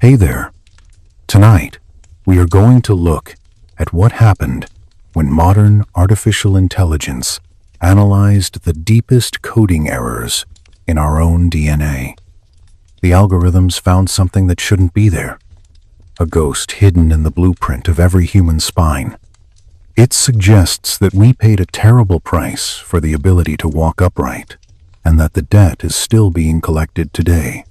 Hey there. Tonight, we are going to look at what happened when modern artificial intelligence analyzed the deepest coding errors in our own DNA. The algorithms found something that shouldn't be there, a ghost hidden in the blueprint of every human spine. It suggests that we paid a terrible price for the ability to walk upright, and that the debt is still being collected today.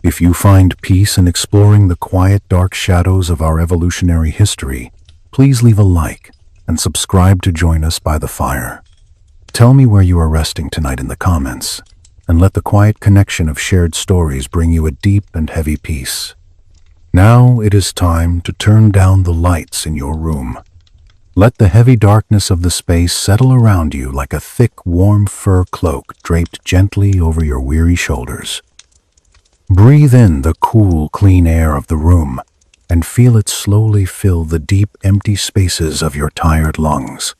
If you find peace in exploring the quiet, dark shadows of our evolutionary history, please leave a like and subscribe to join us by the fire. Tell me where you are resting tonight in the comments, and let the quiet connection of shared stories bring you a deep and heavy peace. Now it is time to turn down the lights in your room. Let the heavy darkness of the space settle around you like a thick, warm fur cloak draped gently over your weary shoulders. Breathe in the cool, clean air of the room and feel it slowly fill the deep, empty spaces of your tired lungs.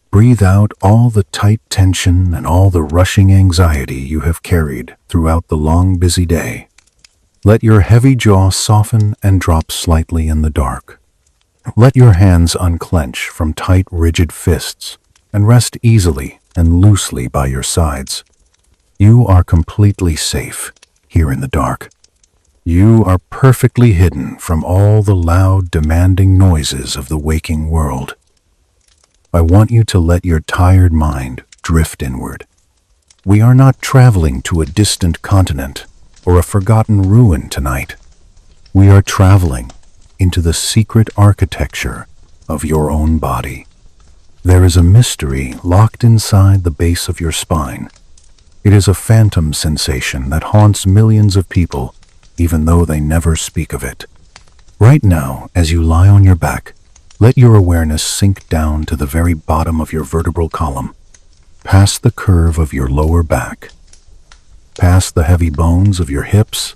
Breathe out all the tight tension and all the rushing anxiety you have carried throughout the long, busy day. Let your heavy jaw soften and drop slightly in the dark. Let your hands unclench from tight, rigid fists and rest easily and loosely by your sides. You are completely safe here in the dark. You are perfectly hidden from all the loud, demanding noises of the waking world. I want you to let your tired mind drift inward. We are not traveling to a distant continent or a forgotten ruin tonight. We are traveling into the secret architecture of your own body. There is a mystery locked inside the base of your spine. It is a phantom sensation that haunts millions of people, even though they never speak of it. Right now, as you lie on your back, let your awareness sink down to the very bottom of your vertebral column, past the curve of your lower back, past the heavy bones of your hips,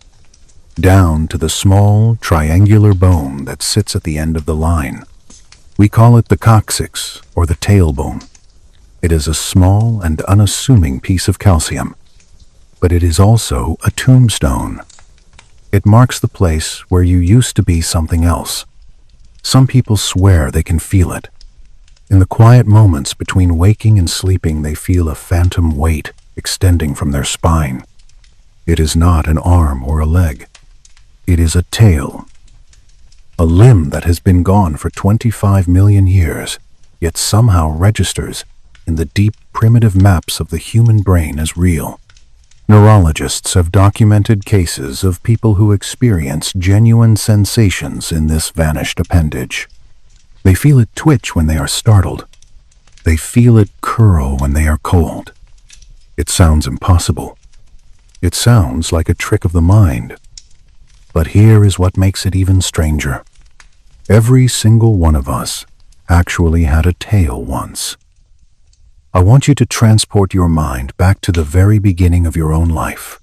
down to the small, triangular bone that sits at the end of the line. We call it the coccyx or the tailbone. It is a small and unassuming piece of calcium, but it is also a tombstone. It marks the place where you used to be something else. Some people swear they can feel it. In the quiet moments between waking and sleeping, they feel a phantom weight extending from their spine. It is not an arm or a leg. It is a tail, a limb that has been gone for 25 million years, yet somehow registers in the deep, primitive maps of the human brain as real. Neurologists have documented cases of people who experience genuine sensations in this vanished appendage. They feel it twitch when they are startled. They feel it curl when they are cold. It sounds impossible. It sounds like a trick of the mind. But here is what makes it even stranger. Every single one of us actually had a tail once. I want you to transport your mind back to the very beginning of your own life.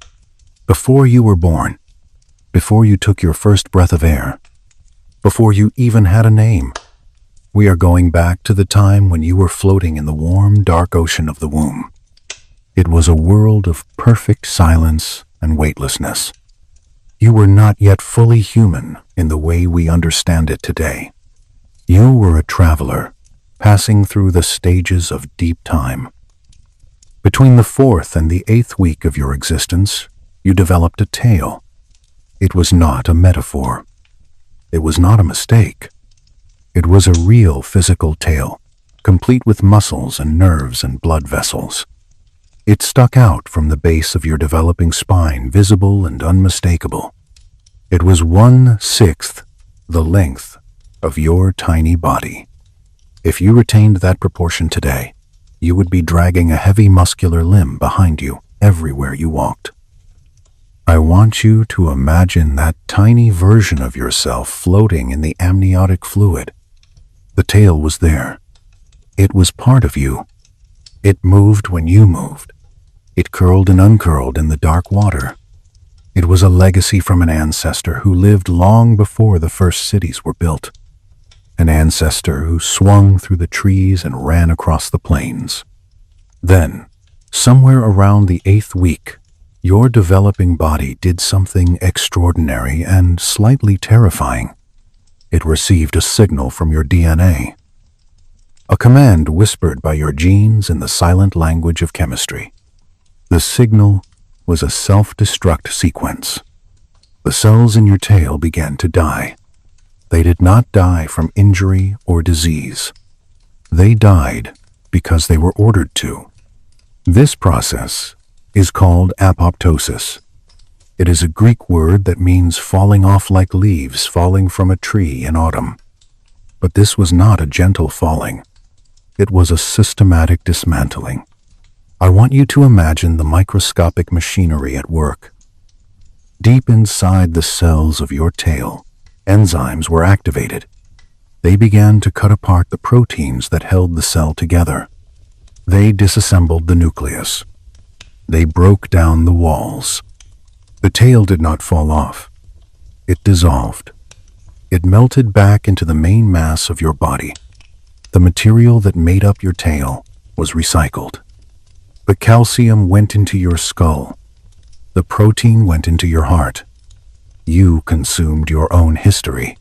Before you were born, before you took your first breath of air, before you even had a name. We are going back to the time when you were floating in the warm, dark ocean of the womb. It was a world of perfect silence and weightlessness. You were not yet fully human in the way we understand it today. You were a traveler, passing through the stages of deep time. Between the 4th and the 8th week of your existence, you developed a tail. It was not a metaphor. It was not a mistake. It was a real physical tail, complete with muscles and nerves and blood vessels. It stuck out from the base of your developing spine, visible and unmistakable. It was 1/6 the length of your tiny body. If you retained that proportion today, you would be dragging a heavy muscular limb behind you everywhere you walked. I want you to imagine that tiny version of yourself floating in the amniotic fluid. The tail was there. It was part of you. It moved when you moved. It curled and uncurled in the dark water. It was a legacy from an ancestor who lived long before the first cities were built. An ancestor who swung through the trees and ran across the plains. Then, somewhere around the 8th week, Your developing body did something extraordinary and slightly terrifying. It received a signal from your DNA. A command whispered by your genes in the silent language of chemistry. The signal was a self-destruct sequence. The cells in your tail began to die. They did not die from injury or disease. They died because they were ordered to. This process is called apoptosis. It is a Greek word that means falling off like leaves falling from a tree in autumn. But this was not a gentle falling. It was a systematic dismantling. I want you to imagine the microscopic machinery at work. Deep inside the cells of your tail, enzymes were activated. They began to cut apart the proteins that held the cell together. They disassembled the nucleus. They broke down the walls. The tail did not fall off. It dissolved. It melted back into the main mass of your body. The material that made up your tail was recycled. The calcium went into your skull. The protein went into your heart. You consumed your own history.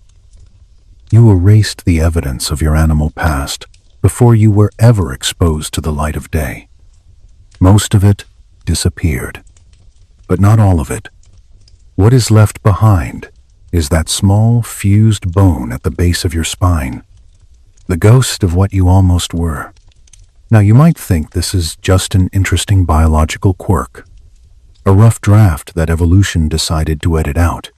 You erased the evidence of your animal past before you were ever exposed to the light of day. Most of it disappeared, but not all of it. What is left behind is that small fused bone at the base of your spine, the ghost of what you almost were. Now you might think this is just an interesting biological quirk, a rough draft that evolution decided to edit out.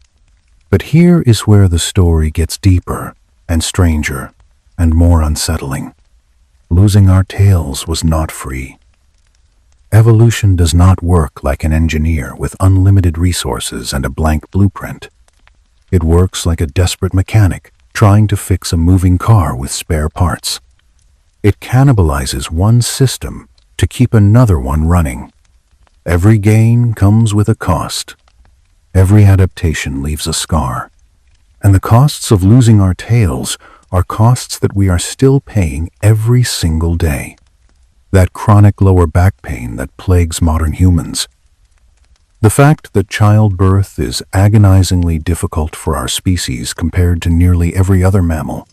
But here is where the story gets deeper and stranger and more unsettling. Losing our tails was not free. Evolution does not work like an engineer with unlimited resources and a blank blueprint. It works like a desperate mechanic trying to fix a moving car with spare parts. It cannibalizes one system to keep another one running. Every gain comes with a cost. Every adaptation leaves a scar. And the costs of losing our tails are costs that we are still paying every single day. That chronic lower back pain that plagues modern humans. The fact that childbirth is agonizingly difficult for our species compared to nearly every other mammal.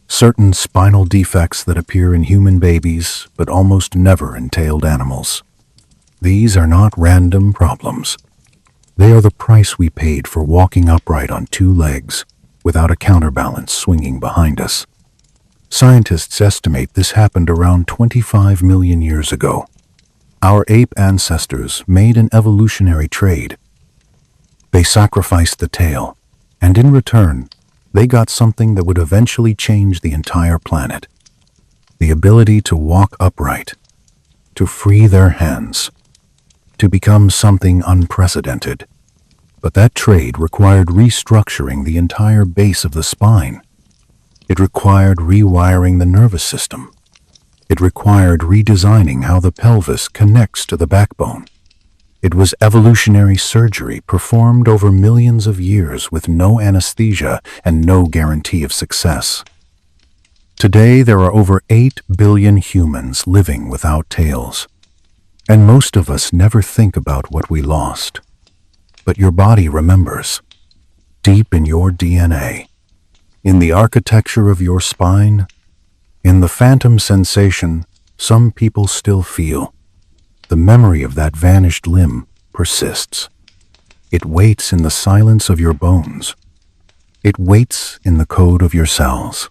Certain spinal defects that appear in human babies but almost never in tailed animals. These are not random problems. They are the price we paid for walking upright on two legs without a counterbalance swinging behind us. Scientists estimate this happened around 25 million years ago. Our ape ancestors made an evolutionary trade. They sacrificed the tail, and in return, they got something that would eventually change the entire planet. The ability to walk upright, to free their hands, to become something unprecedented. But that trade required restructuring the entire base of the spine. It required rewiring the nervous system. It required redesigning how the pelvis connects to the backbone. It was evolutionary surgery performed over millions of years with no anesthesia and no guarantee of success. Today, there are over 8 billion humans living without tails. And most of us never think about what we lost. But your body remembers. Deep in your DNA. In the architecture of your spine, in the phantom sensation some people still feel, the memory of that vanished limb persists. It waits in the silence of your bones. It waits in the code of your cells.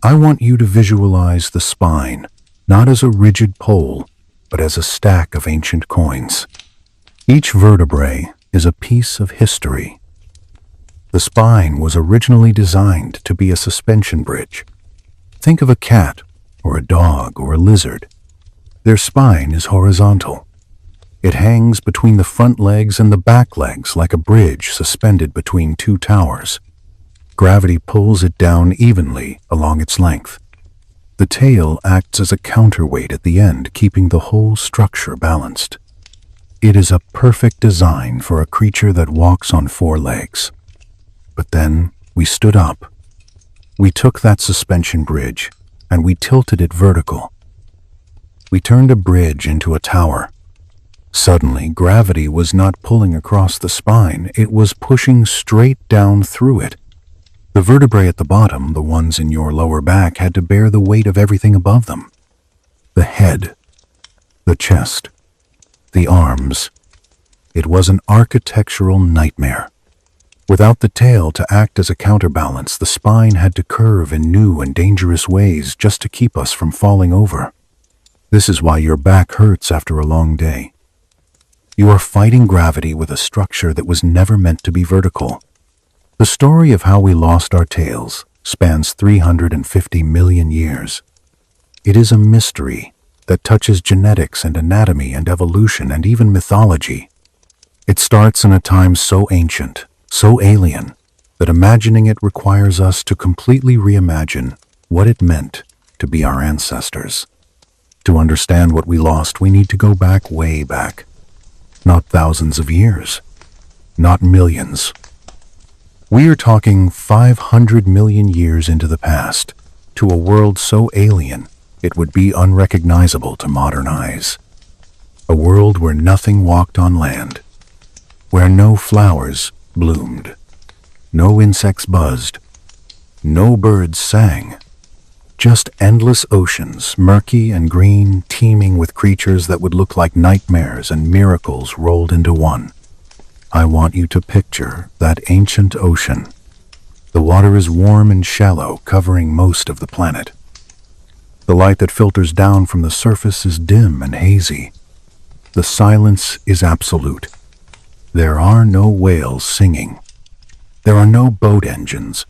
I want you to visualize the spine, not as a rigid pole, but as a stack of ancient coins. Each vertebrae is a piece of history. The spine was originally designed to be a suspension bridge. Think of a cat, or a dog, or a lizard. Their spine is horizontal. It hangs between the front legs and the back legs like a bridge suspended between two towers. Gravity pulls it down evenly along its length. The tail acts as a counterweight at the end, keeping the whole structure balanced. It is a perfect design for a creature that walks on 4 legs. But then we stood up. We took that suspension bridge and we tilted it vertical. We turned a bridge into a tower. Suddenly, gravity was not pulling across the spine, it was pushing straight down through it. The vertebrae at the bottom, the ones in your lower back, had to bear the weight of everything above them. The head, the chest, the arms. It was an architectural nightmare. Without the tail to act as a counterbalance, the spine had to curve in new and dangerous ways just to keep us from falling over. This is why your back hurts after a long day. You are fighting gravity with a structure that was never meant to be vertical. The story of how we lost our tails spans 350 million years. It is a mystery that touches genetics and anatomy and evolution and even mythology. It starts in a time so ancient, so alien, that imagining it requires us to completely reimagine what it meant to be our ancestors. To understand what we lost, we need to go back, way back. Not thousands of years, not millions. We are talking 500 million years into the past, to a world so alien it would be unrecognizable to modern eyes. A world where nothing walked on land, where no flowers bloomed, no insects buzzed, no birds sang, just endless oceans, murky and green, teeming with creatures that would look like nightmares and miracles rolled into one. I want you to picture that ancient ocean. The water is warm and shallow, covering most of the planet. The light that filters down from the surface is dim and hazy. The silence is absolute. There are no whales singing. There are no boat engines.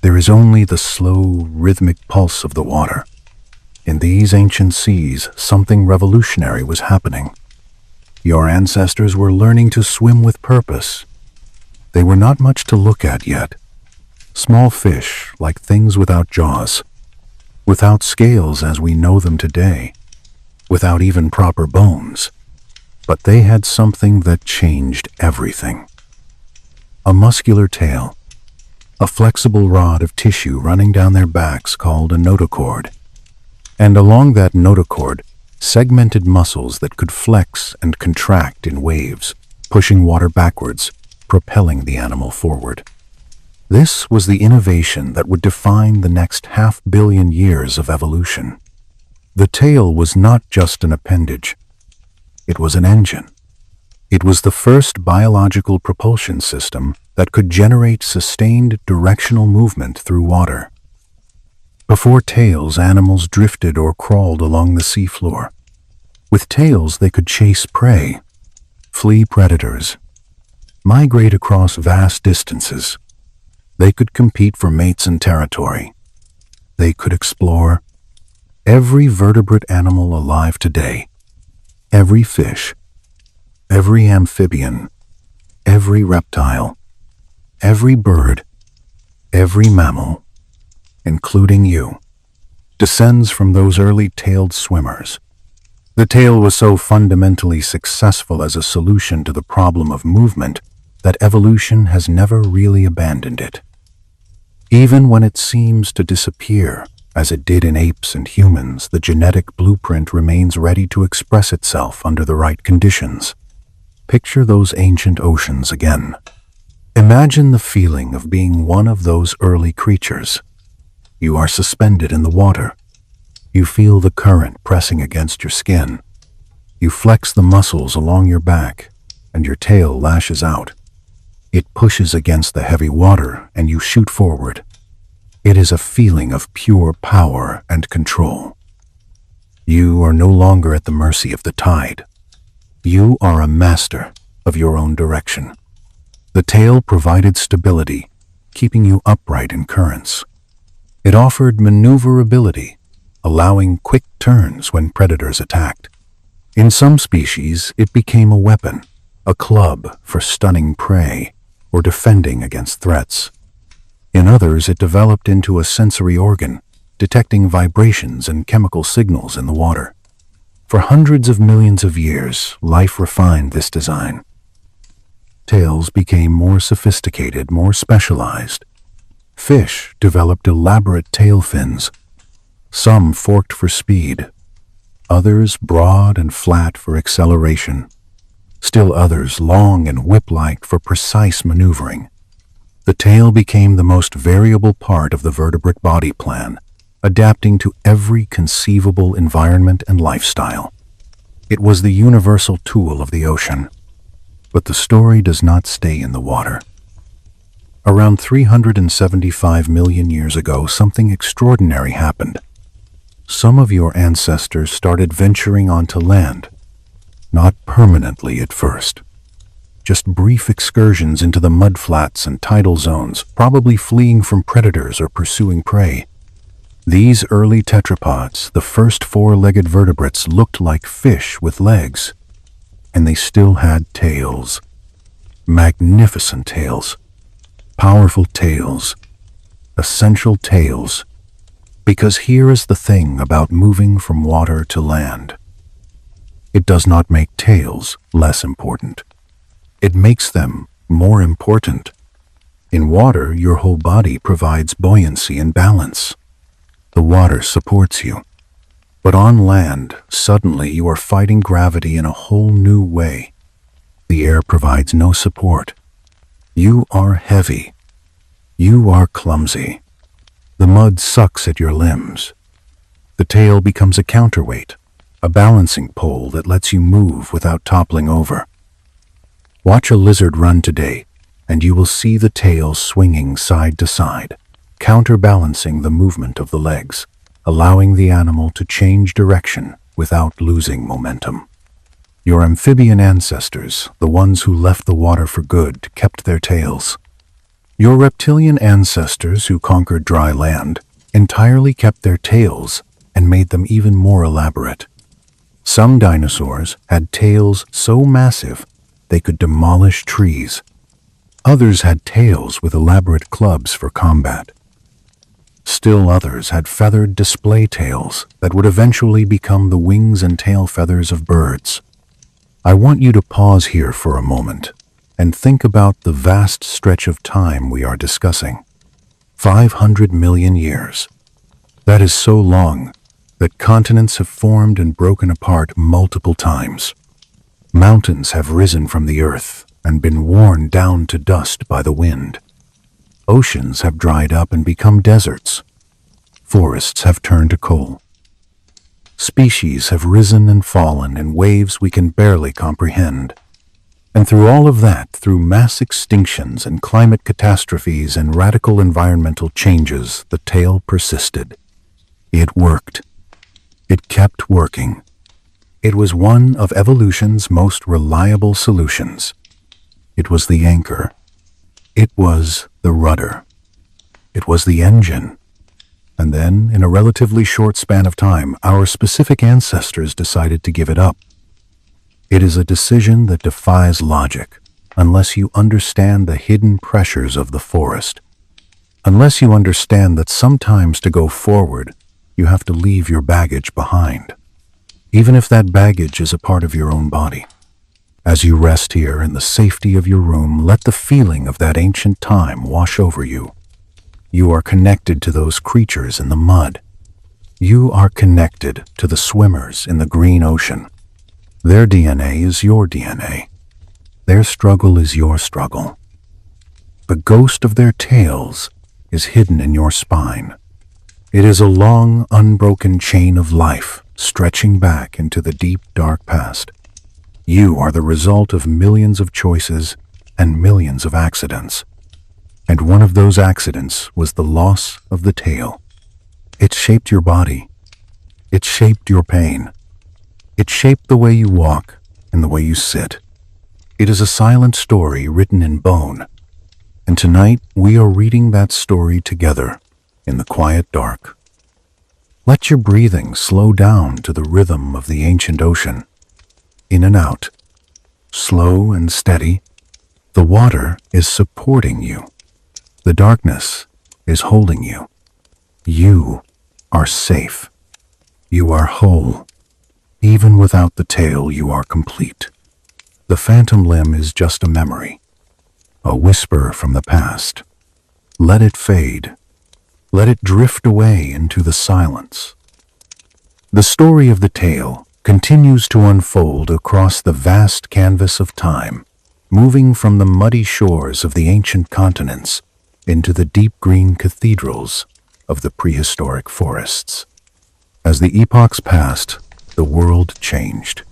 There is only the slow, rhythmic pulse of the water. In these ancient seas, something revolutionary was happening. Your ancestors were learning to swim with purpose. They were not much to look at yet. Small fish, like things without jaws, without scales as we know them today, without even proper bones. But they had something that changed everything. A muscular tail, a flexible rod of tissue running down their backs called a notochord. And along that notochord, segmented muscles that could flex and contract in waves, pushing water backwards, propelling the animal forward. This was the innovation that would define the next 500 million years of evolution. The tail was not just an appendage. It was an engine. It was the first biological propulsion system that could generate sustained directional movement through water. Before tails, animals drifted or crawled along the seafloor. With tails, they could chase prey, flee predators, migrate across vast distances. They could compete for mates and territory. They could explore. Every vertebrate animal alive today, every fish, every amphibian, every reptile, every bird, every mammal, including you, descends from those early tailed swimmers. The tail was so fundamentally successful as a solution to the problem of movement that evolution has never really abandoned it. Even when it seems to disappear, as it did in apes and humans, the genetic blueprint remains ready to express itself under the right conditions. Picture those ancient oceans again. Imagine the feeling of being one of those early creatures. You are suspended in the water. You feel the current pressing against your skin. You flex the muscles along your back, and your tail lashes out. It pushes against the heavy water, and you shoot forward. It is a feeling of pure power and control. You are no longer at the mercy of the tide. You are a master of your own direction. The tail provided stability, keeping you upright in currents. It offered maneuverability, allowing quick turns when predators attacked. In some species, it became a weapon, a club for stunning prey or defending against threats. In others, it developed into a sensory organ, detecting vibrations and chemical signals in the water. For hundreds of millions of years, life refined this design. Tails became more sophisticated, more specialized. Fish developed elaborate tail fins. Some forked for speed, others broad and flat for acceleration. still others long and whip-like for precise maneuvering. The tail became the most variable part of the vertebrate body plan, adapting to every conceivable environment and lifestyle. It was the universal tool of the ocean. But the story does not stay in the water. Around 375 million years ago, something extraordinary happened. Some of your ancestors started venturing onto land, not permanently at first. Just brief excursions into the mudflats and tidal zones, probably fleeing from predators or pursuing prey. These early tetrapods, the first four-legged vertebrates, looked like fish with legs, and they still had tails. Magnificent tails. Powerful tails. Essential tails. Because here is the thing about moving from water to land. It does not make tails less important. It makes them more important. In water, your whole body provides buoyancy and balance. The water supports you. But on land, suddenly you are fighting gravity in a whole new way. The air provides no support. You are heavy. You are clumsy. The mud sucks at your limbs. The tail becomes a counterweight, a balancing pole that lets you move without toppling over. Watch a lizard run today, and you will see the tail swinging side to side, counterbalancing the movement of the legs, allowing the animal to change direction without losing momentum. Your amphibian ancestors, the ones who left the water for good, kept their tails. Your reptilian ancestors who conquered dry land entirely kept their tails and made them even more elaborate. Some dinosaurs had tails so massive they could demolish trees. Others had tails with elaborate clubs for combat. Still others had feathered display tails that would eventually become the wings and tail feathers of birds. I want you to pause here for a moment and think about the vast stretch of time we are discussing. 500 million years. That is so long that continents have formed and broken apart multiple times. Mountains have risen from the earth and been worn down to dust by the wind. Oceans have dried up and become deserts. Forests have turned to coal. Species have risen and fallen in waves we can barely comprehend. And through all of that, through mass extinctions and climate catastrophes and radical environmental changes, the tail persisted. It worked. It kept working. It was one of evolution's most reliable solutions. It was the anchor. It was the rudder. It was the engine. And then, in a relatively short span of time, our specific ancestors decided to give it up. It is a decision that defies logic, unless you understand the hidden pressures of the forest. Unless you understand that sometimes to go forward, you have to leave your baggage behind. Even if that baggage is a part of your own body. As you rest here in the safety of your room, let the feeling of that ancient time wash over you. You are connected to those creatures in the mud. You are connected to the swimmers in the green ocean. Their DNA is your DNA. Their struggle is your struggle. The ghost of their tails is hidden in your spine. It is a long, unbroken chain of life stretching back into the deep, dark past. You are the result of millions of choices and millions of accidents. And one of those accidents was the loss of the tail. It shaped your body. It shaped your pain. It shaped the way you walk and the way you sit. It is a silent story written in bone. And tonight we are reading that story together in the quiet dark. Let your breathing slow down to the rhythm of the ancient ocean. In and out. Slow and steady. The water is supporting you. The darkness is holding you. You are safe. You are whole. Even without the tail, you are complete. The phantom limb is just a memory, a whisper from the past. Let it fade. Let it drift away into the silence. The story of the tail continues to unfold across the vast canvas of time, moving from the muddy shores of the ancient continents into the deep green cathedrals of the prehistoric forests. As the epochs passed, the world changed.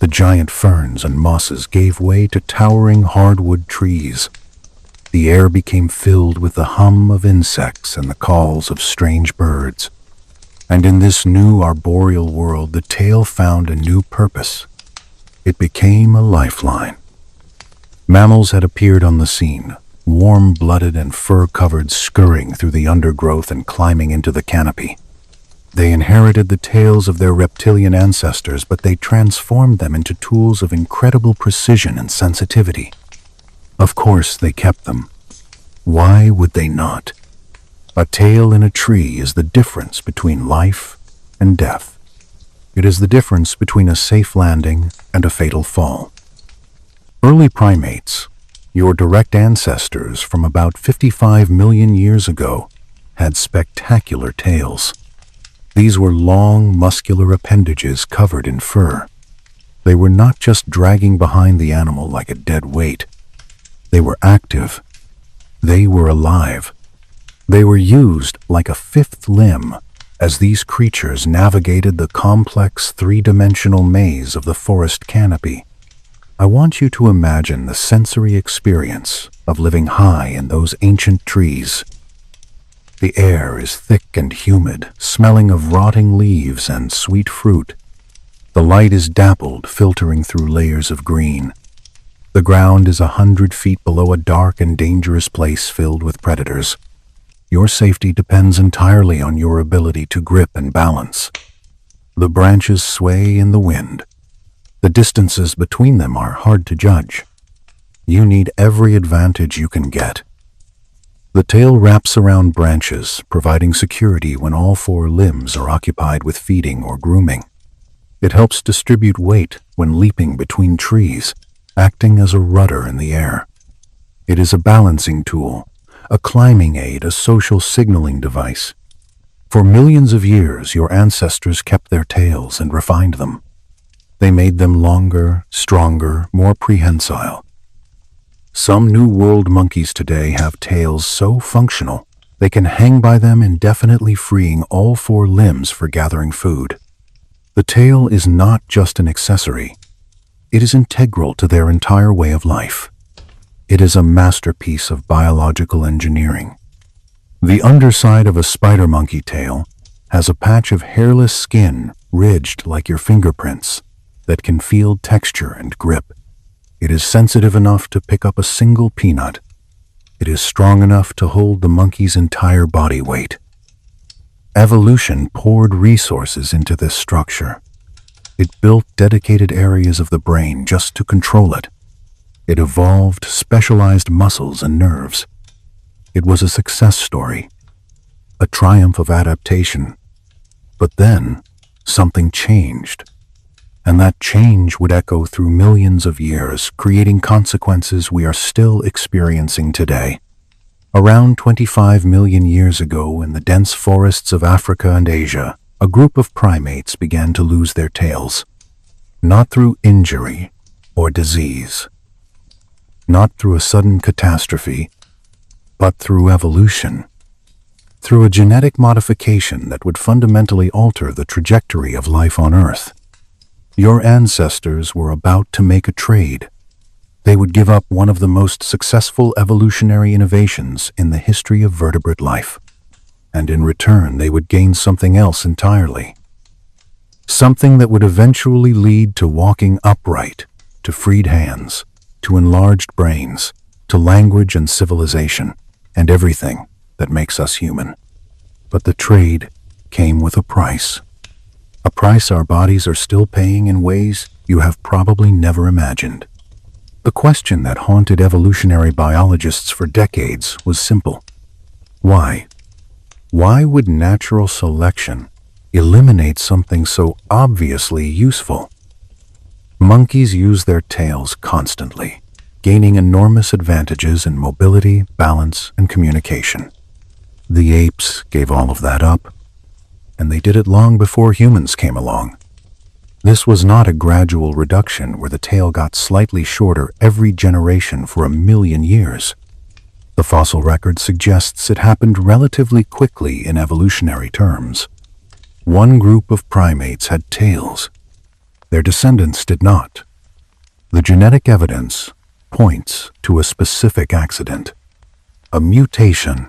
The giant ferns and mosses gave way to towering hardwood trees. The air became filled with the hum of insects and the calls of strange birds. And in this new arboreal world, the tale found a new purpose. It became a lifeline. Mammals had appeared on the scene, warm-blooded and fur-covered, scurrying through the undergrowth and climbing into the canopy. They inherited the tales of their reptilian ancestors, but they transformed them into tools of incredible precision and sensitivity. Of course, they kept them. Why would they not? A tail in a tree is the difference between life and death. It is the difference between a safe landing and a fatal fall. Early primates, your direct ancestors from about 55 million years ago, had spectacular tails. These were long, muscular appendages covered in fur. They were not just dragging behind the animal like a dead weight. They were active. They were alive. They were used like a fifth limb as these creatures navigated the complex three-dimensional maze of the forest canopy. I want you to imagine the sensory experience of living high in those ancient trees. The air is thick and humid, smelling of rotting leaves and sweet fruit. The light is dappled, filtering through layers of green. The ground is 100 feet below a dark and dangerous place filled with predators. Your safety depends entirely on your ability to grip and balance. The branches sway in the wind. The distances between them are hard to judge. You need every advantage you can get. The tail wraps around branches, providing security when all four limbs are occupied with feeding or grooming. It helps distribute weight when leaping between trees, acting as a rudder in the air. It is a balancing tool, a climbing aid, a social signaling device. For millions of years, your ancestors kept their tails and refined them. They made them longer, stronger, more prehensile. Some New World monkeys today have tails so functional they can hang by them indefinitely, freeing all four limbs for gathering food. The tail is not just an accessory. It is integral to their entire way of life. It is a masterpiece of biological engineering. The underside of a spider monkey tail has a patch of hairless skin ridged like your fingerprints that can feel texture and grip. It is sensitive enough to pick up a single peanut. It is strong enough to hold the monkey's entire body weight. Evolution poured resources into this structure. It built dedicated areas of the brain just to control it. It evolved specialized muscles and nerves. It was a success story, a triumph of adaptation. But then, something changed. And that change would echo through millions of years, creating consequences we are still experiencing today. Around 25 million years ago, in the dense forests of Africa and Asia, a group of primates began to lose their tails. Not through injury or disease, not through a sudden catastrophe, but through evolution, through a genetic modification that would fundamentally alter the trajectory of life on Earth. Your ancestors were about to make a trade. They would give up one of the most successful evolutionary innovations in the history of vertebrate life. And in return, they would gain something else entirely. Something that would eventually lead to walking upright, to freed hands, to enlarged brains, to language and civilization, and everything that makes us human. But the trade came with a price. A price our bodies are still paying in ways you have probably never imagined. The question that haunted evolutionary biologists for decades was simple. Why? Why would natural selection eliminate something so obviously useful? Monkeys use their tails constantly, gaining enormous advantages in mobility, balance, and communication. The apes gave all of that up, and they did it long before humans came along. This was not a gradual reduction where the tail got slightly shorter every generation for 1,000,000 years. The fossil record suggests it happened relatively quickly in evolutionary terms. One group of primates had tails. Their descendants did not. The genetic evidence points to a specific accident, a mutation.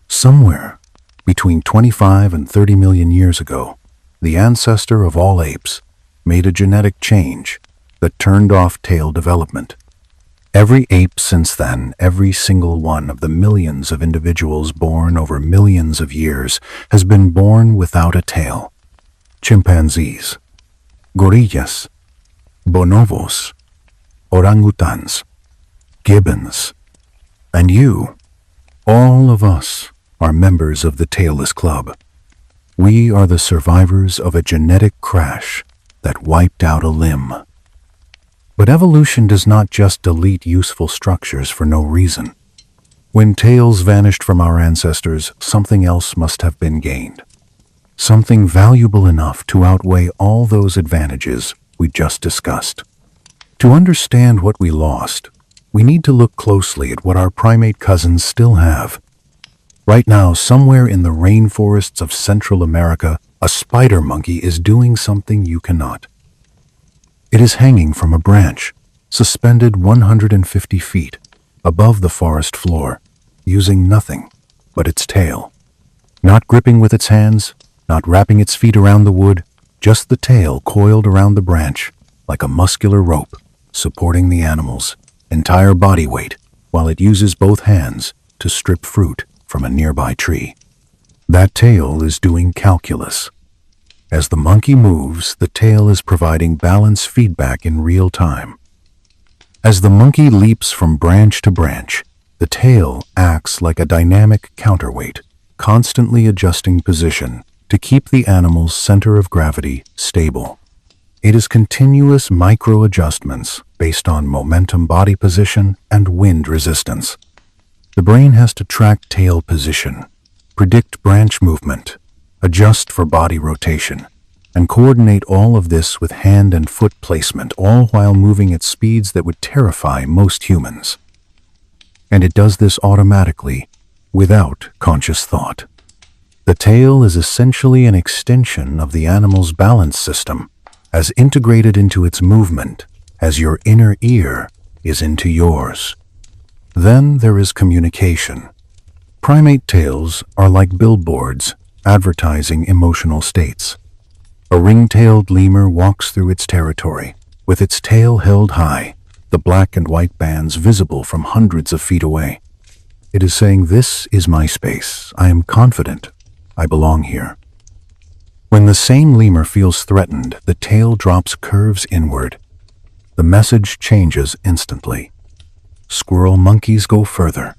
Somewhere between 25 and 30 million years ago, the ancestor of all apes made a genetic change that turned off tail development. Every ape since then, every single one of the millions of individuals born over millions of years, has been born without a tail. Chimpanzees, gorillas, bonobos, orangutans, gibbons, and you, all of us, are members of the tailless club. We are the survivors of a genetic crash that wiped out a limb. But evolution does not just delete useful structures for no reason. When tails vanished from our ancestors, something else must have been gained. Something valuable enough to outweigh all those advantages we just discussed. To understand what we lost, we need to look closely at what our primate cousins still have. Right now, somewhere in the rainforests of Central America, a spider monkey is doing something you cannot. It is hanging from a branch, suspended 150 feet above the forest floor, using nothing but its tail. Not gripping with its hands, not wrapping its feet around the wood, just the tail coiled around the branch like a muscular rope, supporting the animal's entire body weight while it uses both hands to strip fruit from a nearby tree. That tail is doing calculus. As the monkey moves, the tail is providing balance feedback in real time. As the monkey leaps from branch to branch, the tail acts like a dynamic counterweight, constantly adjusting position to keep the animal's center of gravity stable. It is continuous micro-adjustments based on momentum body position and wind resistance. The brain has to track tail position, predict branch movement, adjust for body rotation, and coordinate all of this with hand and foot placement, all while moving at speeds that would terrify most humans. And it does this automatically, without conscious thought. The tail is essentially an extension of the animal's balance system, as integrated into its movement as your inner ear is into yours. Then there is communication. Primate tails are like billboards advertising emotional states. A ring-tailed lemur walks through its territory, with its tail held high, the black and white bands visible from hundreds of feet away. It is saying, "This is my space. I am confident. I belong here." When the same lemur feels threatened, the tail drops curves inward. The message changes instantly. Squirrel monkeys go further.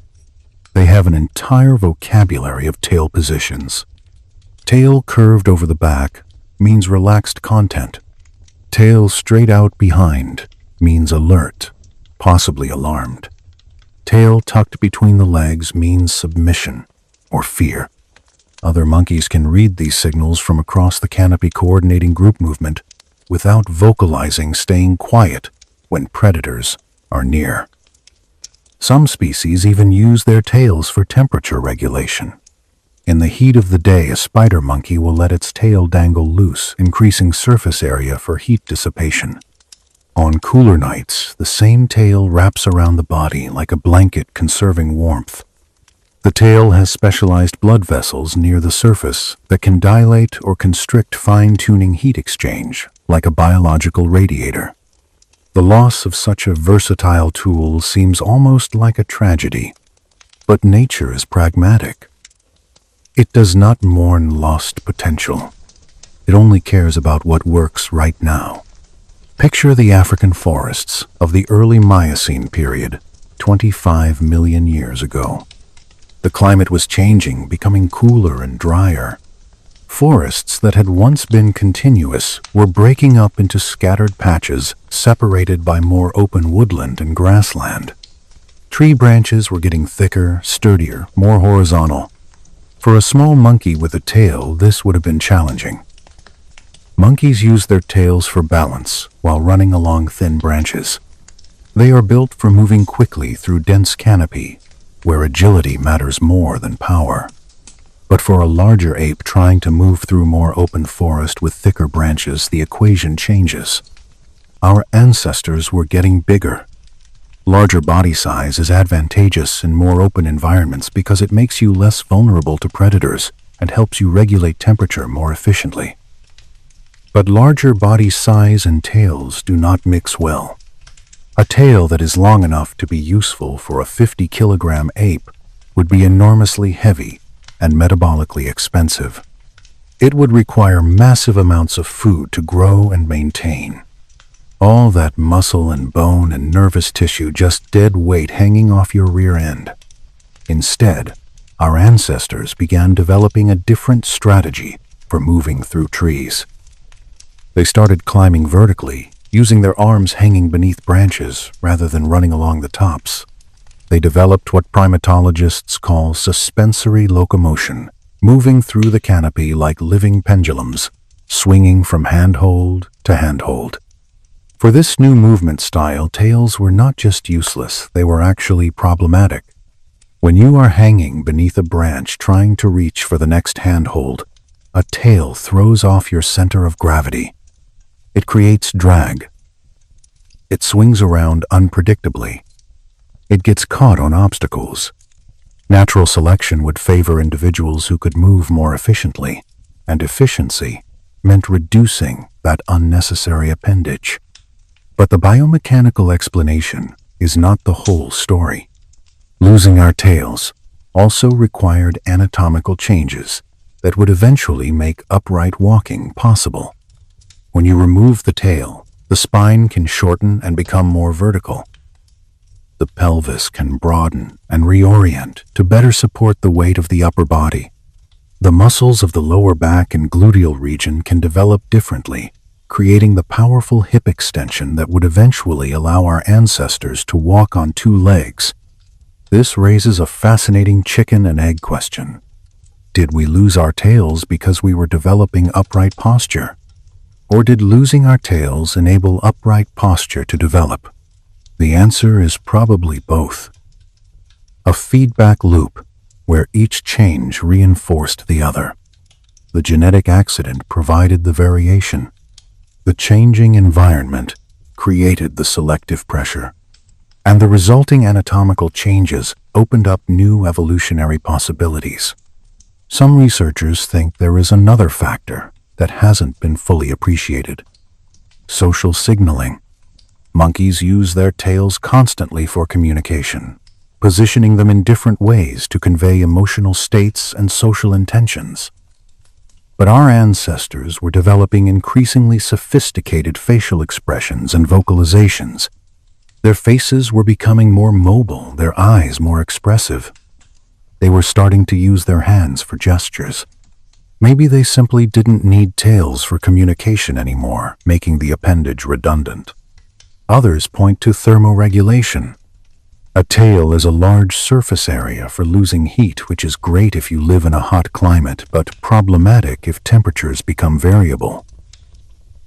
They have an entire vocabulary of tail positions. Tail curved over the back means relaxed content. Tail straight out behind means alert, possibly alarmed. Tail tucked between the legs means submission or fear. Other monkeys can read these signals from across the canopy, coordinating group movement without vocalizing, staying quiet when predators are near. Some species even use their tails for temperature regulation. In the heat of the day, a spider monkey will let its tail dangle loose, increasing surface area for heat dissipation. On cooler nights, the same tail wraps around the body like a blanket, conserving warmth. The tail has specialized blood vessels near the surface that can dilate or constrict, fine-tuning heat exchange like a biological radiator. The loss of such a versatile tool seems almost like a tragedy, but nature is pragmatic. It does not mourn lost potential. It only cares about what works right now. Picture the African forests of the early Miocene period, 25 million years ago. The climate was changing, becoming cooler and drier. Forests that had once been continuous were breaking up into scattered patches, separated by more open woodland and grassland. Tree branches were getting thicker, sturdier, more horizontal. For a small monkey with a tail, this would have been challenging. Monkeys use their tails for balance while running along thin branches. They are built for moving quickly through dense canopy, where agility matters more than power. But for a larger ape trying to move through more open forest with thicker branches, the equation changes. Our ancestors were getting bigger. Larger body size is advantageous in more open environments because it makes you less vulnerable to predators and helps you regulate temperature more efficiently. But larger body size and tails do not mix well. A tail that is long enough to be useful for a 50-kilogram ape would be enormously heavy and metabolically expensive. It would require massive amounts of food to grow and maintain. All that muscle and bone and nervous tissue just dead weight hanging off your rear end. Instead, our ancestors began developing a different strategy for moving through trees. They started climbing vertically, using their arms hanging beneath branches rather than running along the tops. They developed what primatologists call suspensory locomotion, moving through the canopy like living pendulums, swinging from handhold to handhold. For this new movement style, tails were not just useless, they were actually problematic. When you are hanging beneath a branch trying to reach for the next handhold, a tail throws off your center of gravity. It creates drag. It swings around unpredictably. It gets caught on obstacles. Natural selection would favor individuals who could move more efficiently, and efficiency meant reducing that unnecessary appendage. But the biomechanical explanation is not the whole story. Losing our tails also required anatomical changes that would eventually make upright walking possible. When you remove the tail, the spine can shorten and become more vertical. The pelvis can broaden and reorient to better support the weight of the upper body. The muscles of the lower back and gluteal region can develop differently, creating the powerful hip extension that would eventually allow our ancestors to walk on two legs. This raises a fascinating chicken and egg question. Did we lose our tails because we were developing upright posture? Or did losing our tails enable upright posture to develop? The answer is probably both. A feedback loop where each change reinforced the other. The genetic accident provided the variation. The changing environment created the selective pressure. And the resulting anatomical changes opened up new evolutionary possibilities. Some researchers think there is another factor that hasn't been fully appreciated. Social signaling. Monkeys use their tails constantly for communication, positioning them in different ways to convey emotional states and social intentions. But our ancestors were developing increasingly sophisticated facial expressions and vocalizations. Their faces were becoming more mobile, their eyes more expressive. They were starting to use their hands for gestures. Maybe they simply didn't need tails for communication anymore, making the appendage redundant. Others point to thermoregulation. A tail is a large surface area for losing heat, which is great if you live in a hot climate, but problematic if temperatures become variable.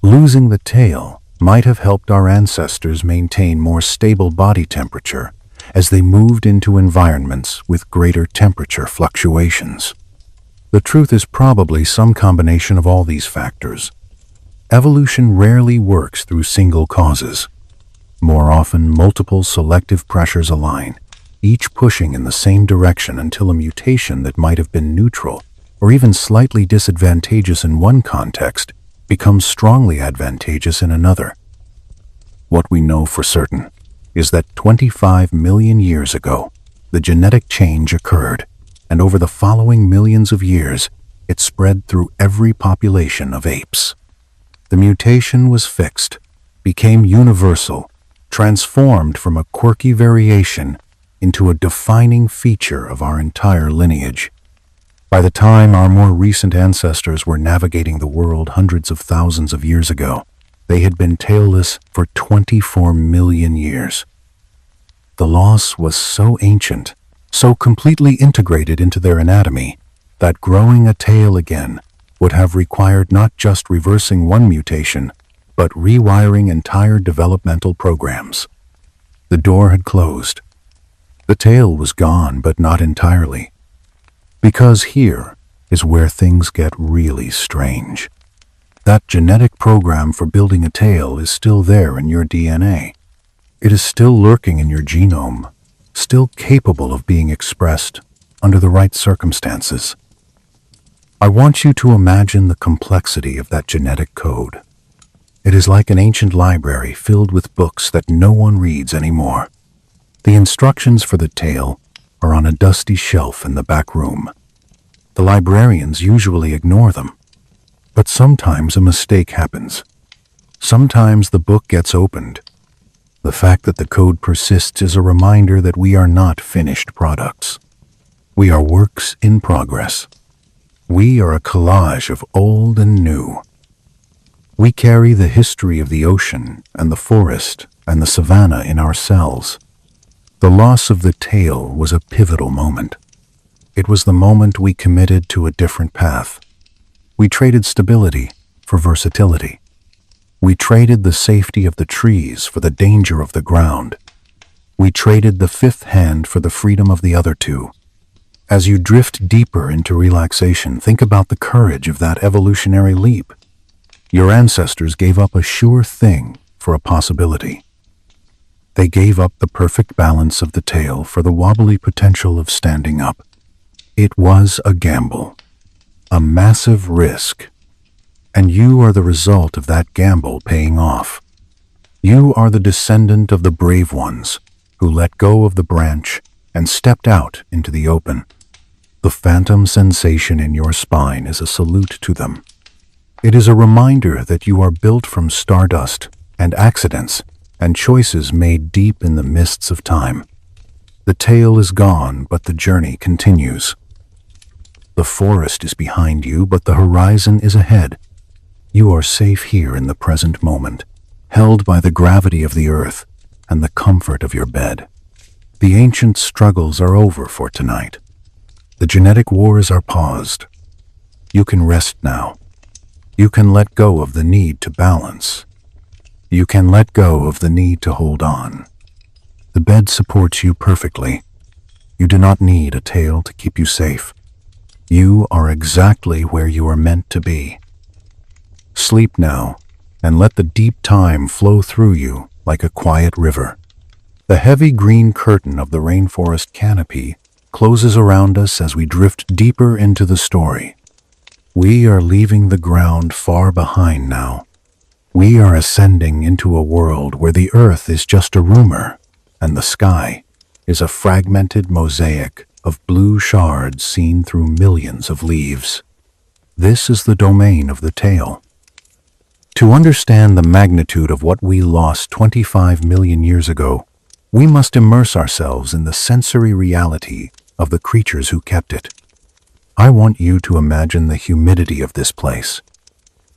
Losing the tail might have helped our ancestors maintain more stable body temperature as they moved into environments with greater temperature fluctuations. The truth is probably some combination of all these factors. Evolution rarely works through single causes. More often, multiple selective pressures align, each pushing in the same direction until a mutation that might have been neutral or even slightly disadvantageous in one context becomes strongly advantageous in another. What we know for certain is that 25 million years ago, the genetic change occurred, and over the following millions of years, it spread through every population of apes. The mutation was fixed, became universal, transformed from a quirky variation into a defining feature of our entire lineage. By the time our more recent ancestors were navigating the world hundreds of thousands of years ago, they had been tailless for 24 million years. The loss was so ancient, so completely integrated into their anatomy, that growing a tail again would have required not just reversing one mutation, but rewiring entire developmental programs. The door had closed. The tail was gone, but not entirely. Because here is where things get really strange. That genetic program for building a tail is still there in your DNA. It is still lurking in your genome, still capable of being expressed under the right circumstances. I want you to imagine the complexity of that genetic code. It is like an ancient library filled with books that no one reads anymore. The instructions for the tail are on a dusty shelf in the back room. The librarians usually ignore them, but sometimes a mistake happens. Sometimes the book gets opened. The fact that the code persists is a reminder that we are not finished products. We are works in progress. We are a collage of old and new. We carry the history of the ocean and the forest and the savanna in our cells. The loss of the tail was a pivotal moment. It was the moment we committed to a different path. We traded stability for versatility. We traded the safety of the trees for the danger of the ground. We traded the fifth hand for the freedom of the other two. As you drift deeper into relaxation, think about the courage of that evolutionary leap. Your ancestors gave up a sure thing for a possibility. They gave up the perfect balance of the tail for the wobbly potential of standing up. It was a gamble, a massive risk, and you are the result of that gamble paying off. You are the descendant of the brave ones who let go of the branch and stepped out into the open. The phantom sensation in your spine is a salute to them. It is a reminder that you are built from stardust and accidents and choices made deep in the mists of time. The tail is gone, but the journey continues. The forest is behind you, but the horizon is ahead. You are safe here in the present moment, held by the gravity of the earth and the comfort of your bed. The ancient struggles are over for tonight. The genetic wars are paused. You can rest now. You can let go of the need to balance. You can let go of the need to hold on. The bed supports you perfectly. You do not need a tail to keep you safe. You are exactly where you are meant to be. Sleep now, and let the deep time flow through you like a quiet river. The heavy green curtain of the rainforest canopy closes around us as we drift deeper into the story. We are leaving the ground far behind now. We are ascending into a world where the earth is just a rumor, and the sky is a fragmented mosaic of blue shards seen through millions of leaves. This is the domain of the tail. To understand the magnitude of what we lost 25 million years ago, we must immerse ourselves in the sensory reality of the creatures who kept it. I want you to imagine the humidity of this place.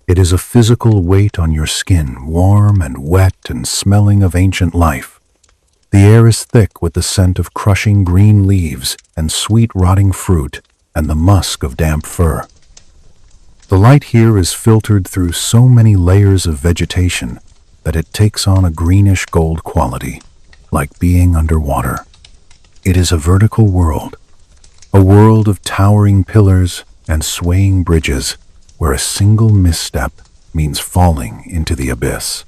It is a physical weight on your skin, warm and wet and smelling of ancient life. The air is thick with the scent of crushing green leaves and sweet rotting fruit and the musk of damp fur. The light here is filtered through so many layers of vegetation that it takes on a greenish gold quality, like being underwater. It is a vertical world, a world of towering pillars and swaying bridges where a single misstep means falling into the abyss.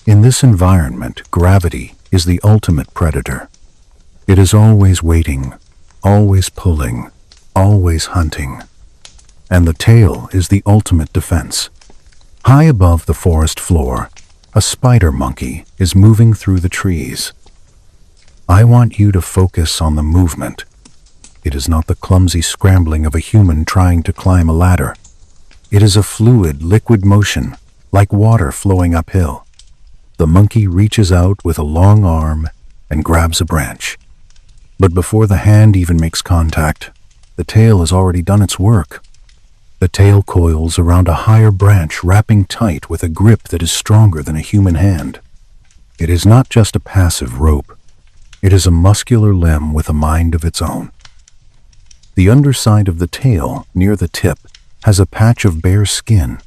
In this environment, gravity is the ultimate predator. It is always waiting, always pulling, always hunting. And the tail is the ultimate defense. High above the forest floor, a spider monkey is moving through the trees. I want you to focus on the movement. It is not the clumsy scrambling of a human trying to climb a ladder. It is a fluid, liquid motion, like water flowing uphill. The monkey reaches out with a long arm and grabs a branch. But before the hand even makes contact, the tail has already done its work. The tail coils around a higher branch, wrapping tight with a grip that is stronger than a human hand. It is not just a passive rope. It is a muscular limb with a mind of its own. The underside of the tail, near the tip, has a patch of bare skin.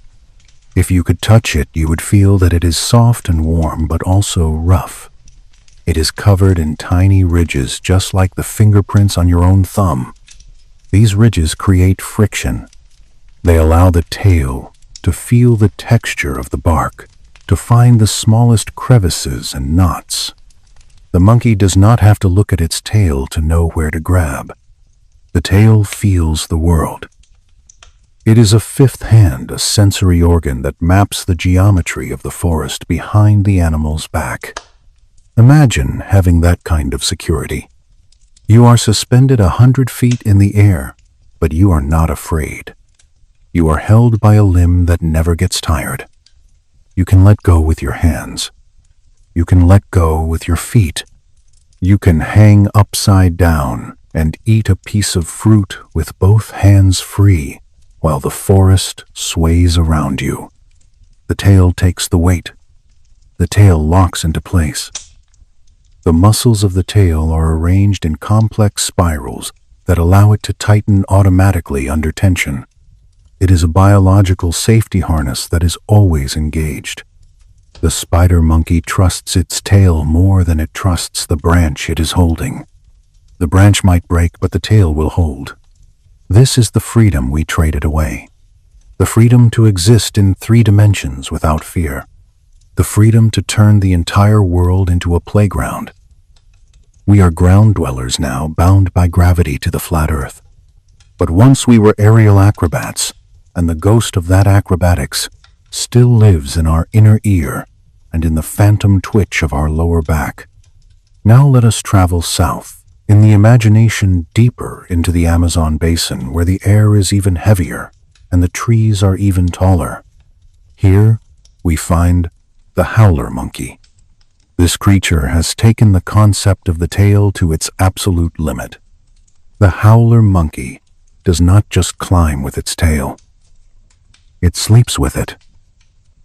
If you could touch it, you would feel that it is soft and warm, but also rough. It is covered in tiny ridges, just like the fingerprints on your own thumb. These ridges create friction. They allow the tail to feel the texture of the bark, to find the smallest crevices and knots. The monkey does not have to look at its tail to know where to grab. The tail feels the world. It is a fifth hand, a sensory organ that maps the geometry of the forest behind the animal's back. Imagine having that kind of security. You are suspended 100 feet in the air, but you are not afraid. You are held by a limb that never gets tired. You can let go with your hands. You can let go with your feet. You can hang upside down and eat a piece of fruit with both hands free while the forest sways around you. The tail takes the weight. The tail locks into place. The muscles of the tail are arranged in complex spirals that allow it to tighten automatically under tension. It is a biological safety harness that is always engaged. The spider monkey trusts its tail more than it trusts the branch it is holding. The branch might break, but the tail will hold. This is the freedom we traded away. The freedom to exist in 3 dimensions without fear. The freedom to turn the entire world into a playground. We are ground dwellers now, bound by gravity to the flat earth. But once we were aerial acrobats, and the ghost of that acrobatics still lives in our inner ear and in the phantom twitch of our lower back. Now let us travel south, in the imagination deeper into the Amazon basin, where the air is even heavier and the trees are even taller. Here we find the howler monkey. This creature has taken the concept of the tail to its absolute limit. The howler monkey does not just climb with its tail. It sleeps with it.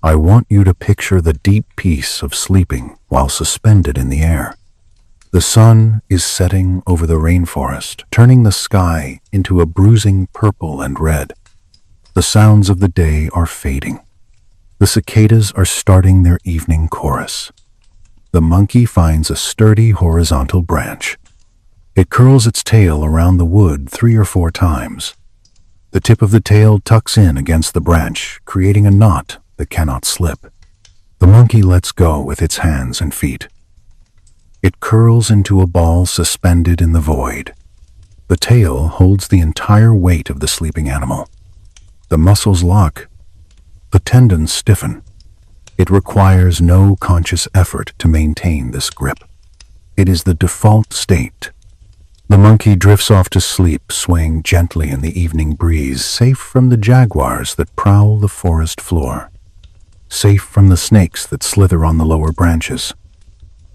I want you to picture the deep peace of sleeping while suspended in the air. The sun is setting over the rainforest, turning the sky into a bruising purple and red. The sounds of the day are fading. The cicadas are starting their evening chorus. The monkey finds a sturdy horizontal branch. It curls its tail around the wood 3 or 4 times. The tip of the tail tucks in against the branch, creating a knot that cannot slip. The monkey lets go with its hands and feet. It curls into a ball suspended in the void. The tail holds the entire weight of the sleeping animal. The muscles lock. The tendons stiffen. It requires no conscious effort to maintain this grip. It is the default state. The monkey drifts off to sleep, swaying gently in the evening breeze, safe from the jaguars that prowl the forest floor, safe from the snakes that slither on the lower branches.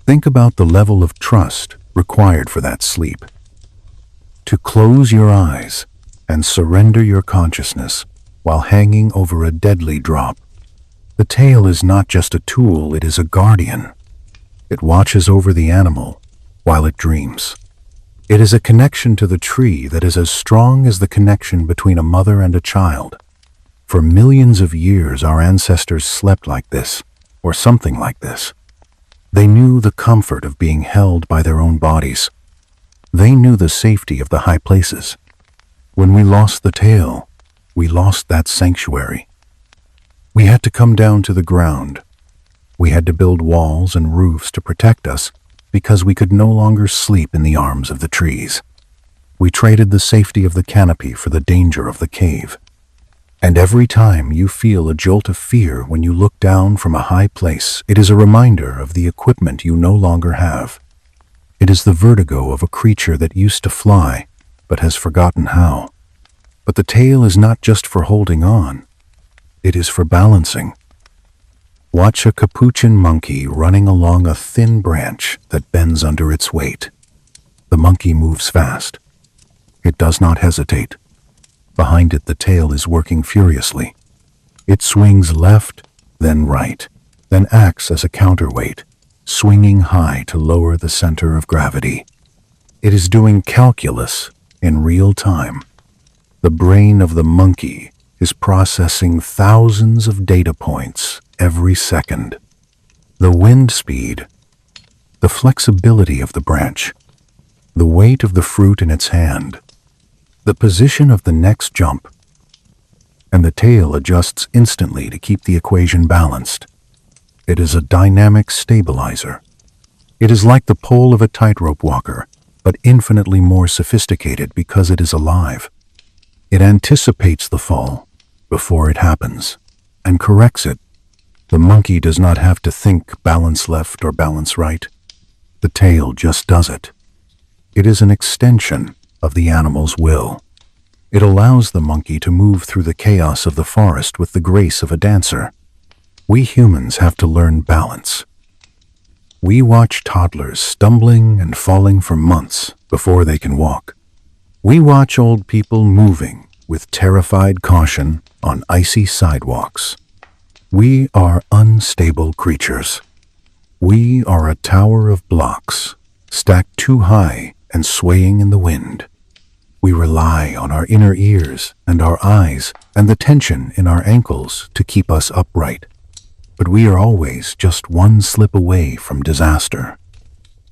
Think about the level of trust required for that sleep. To close your eyes and surrender your consciousness while hanging over a deadly drop. The tail is not just a tool, it is a guardian. It watches over the animal while it dreams. It is a connection to the tree that is as strong as the connection between a mother and a child. For millions of years, our ancestors slept like this, or something like this. They knew the comfort of being held by their own bodies. They knew the safety of the high places. When we lost the tail, we lost that sanctuary. We had to come down to the ground. We had to build walls and roofs to protect us because we could no longer sleep in the arms of the trees. We traded the safety of the canopy for the danger of the cave. And every time you feel a jolt of fear when you look down from a high place, it is a reminder of the equipment you no longer have. It is the vertigo of a creature that used to fly, but has forgotten how. But the tail is not just for holding on. It is for balancing. Watch a capuchin monkey running along a thin branch that bends under its weight. The monkey moves fast. It does not hesitate. Behind it, the tail is working furiously. It swings left, then right, then acts as a counterweight, swinging high to lower the center of gravity. It is doing calculus in real time. The brain of the monkey is processing thousands of data points every second. The wind speed, the flexibility of the branch, the weight of the fruit in its hand, the position of the next jump, and the tail adjusts instantly to keep the equation balanced. It is a dynamic stabilizer. It is like the pole of a tightrope walker, but infinitely more sophisticated because it is alive. It anticipates the fall before it happens and corrects it. The monkey does not have to think balance left or balance right. The tail just does it. It is an extension of the animal's will. It allows the monkey to move through the chaos of the forest with the grace of a dancer. We humans have to learn balance. We watch toddlers stumbling and falling for months before they can walk. We watch old people moving with terrified caution on icy sidewalks. We are unstable creatures. We are a tower of blocks, stacked too high and swaying in the wind. We rely on our inner ears and our eyes and the tension in our ankles to keep us upright. But we are always just one slip away from disaster.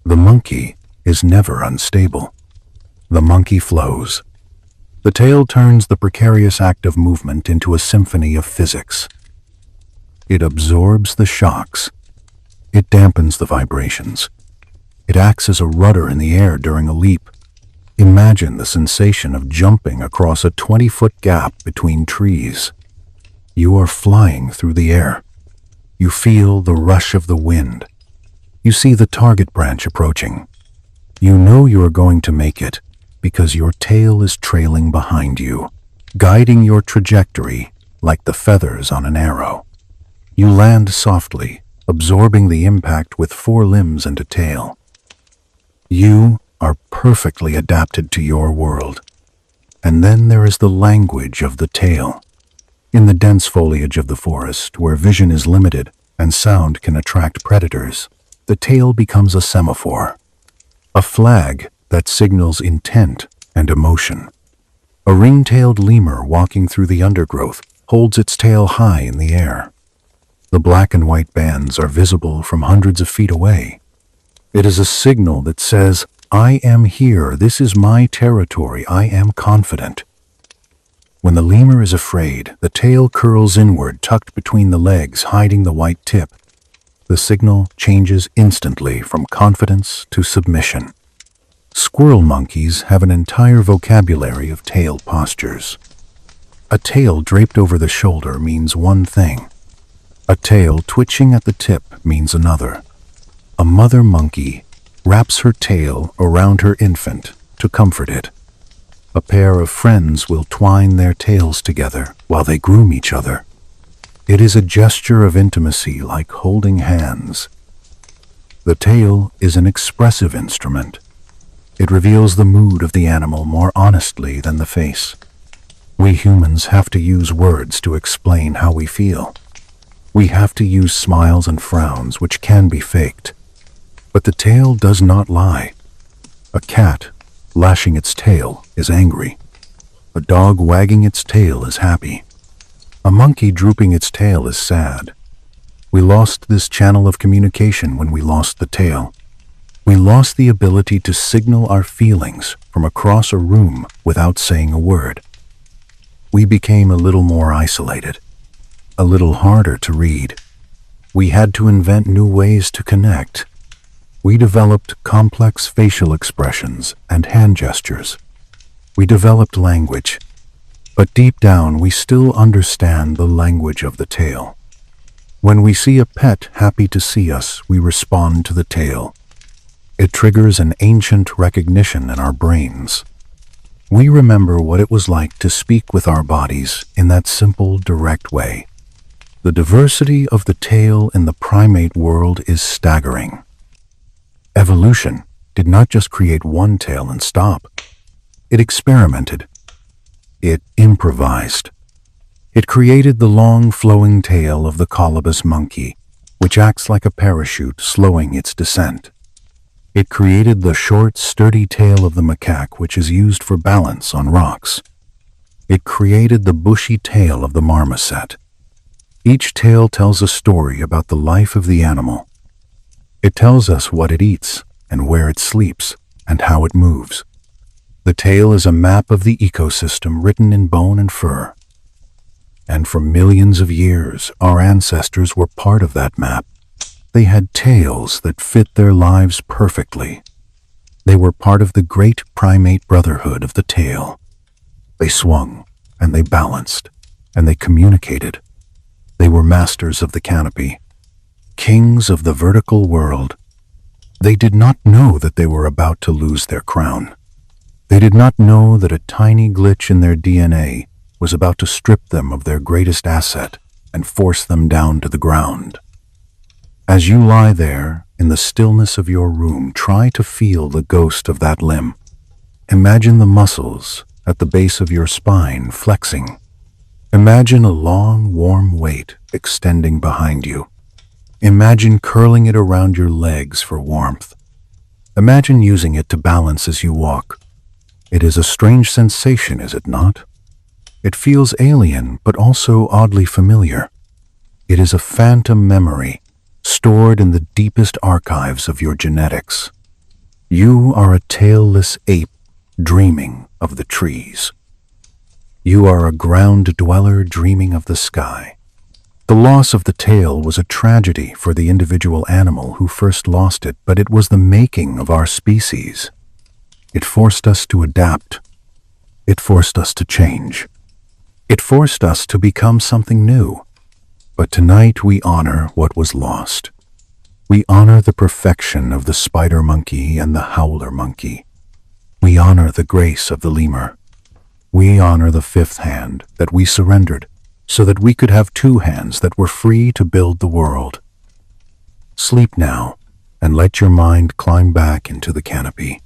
The monkey is never unstable. The monkey flows. The tail turns the precarious act of movement into a symphony of physics. It absorbs the shocks. It dampens the vibrations. It acts as a rudder in the air during a leap. Imagine the sensation of jumping across a 20-foot gap between trees. You are flying through the air. You feel the rush of the wind. You see the target branch approaching. You know you are going to make it because your tail is trailing behind you, guiding your trajectory like the feathers on an arrow. You land softly, absorbing the impact with 4 limbs and a tail. You are perfectly adapted to your world. And then there is the language of the tail. In the dense foliage of the forest, where vision is limited and sound can attract predators, the tail becomes a semaphore, a flag that signals intent and emotion. A ring-tailed lemur walking through the undergrowth holds its tail high in the air. The black and white bands are visible from hundreds of feet away. It is a signal that says, "I am here, this is my territory, I am confident." When the lemur is afraid, the tail curls inward, tucked between the legs, hiding the white tip. The signal changes instantly from confidence to submission. Squirrel monkeys have an entire vocabulary of tail postures. A tail draped over the shoulder means one thing. A tail twitching at the tip means another. A mother monkey wraps her tail around her infant to comfort it. A pair of friends will twine their tails together while they groom each other. It is a gesture of intimacy like holding hands. The tail is an expressive instrument. It reveals the mood of the animal more honestly than the face. We humans have to use words to explain how we feel. We have to use smiles and frowns, which can be faked. But the tail does not lie. A cat lashing its tail is angry. A dog wagging its tail is happy. A monkey drooping its tail is sad. We lost this channel of communication when we lost the tail. We lost the ability to signal our feelings from across a room without saying a word. We became a little more isolated, a little harder to read. We had to invent new ways to connect. We developed complex facial expressions and hand gestures. We developed language, but deep down we still understand the language of the tail. When we see a pet happy to see us, we respond to the tail. It triggers an ancient recognition in our brains. We remember what it was like to speak with our bodies in that simple, direct way. The diversity of the tail in the primate world is staggering. Evolution did not just create one tail and stop. It experimented. It improvised. It created the long, flowing tail of the colobus monkey, which acts like a parachute, slowing its descent. It created the short, sturdy tail of the macaque, which is used for balance on rocks. It created the bushy tail of the marmoset. Each tail tells a story about the life of the animal. It tells us what it eats and where it sleeps and how it moves. The tail is a map of the ecosystem written in bone and fur. And for millions of years, our ancestors were part of that map. They had tails that fit their lives perfectly. They were part of the great primate brotherhood of the tail. They swung, and they balanced, and they communicated. They were masters of the canopy, kings of the vertical world. They did not know that they were about to lose their crown. They did not know that a tiny glitch in their DNA was about to strip them of their greatest asset and force them down to the ground. As you lie there, in the stillness of your room, try to feel the ghost of that limb. Imagine the muscles at the base of your spine flexing. Imagine a long, warm weight extending behind you. Imagine curling it around your legs for warmth. Imagine using it to balance as you walk. It is a strange sensation, is it not? It feels alien, but also oddly familiar. It is a phantom memory, stored in the deepest archives of your genetics. You are a tailless ape dreaming of the trees. You are a ground dweller dreaming of the sky. The loss of the tail was a tragedy for the individual animal who first lost it, but it was the making of our species. It forced us to adapt. It forced us to change. It forced us to become something new. But tonight we honor what was lost. We honor the perfection of the spider monkey and the howler monkey. We honor the grace of the lemur. We honor the fifth hand that we surrendered so that we could have two hands that were free to build the world. Sleep now and let your mind climb back into the canopy.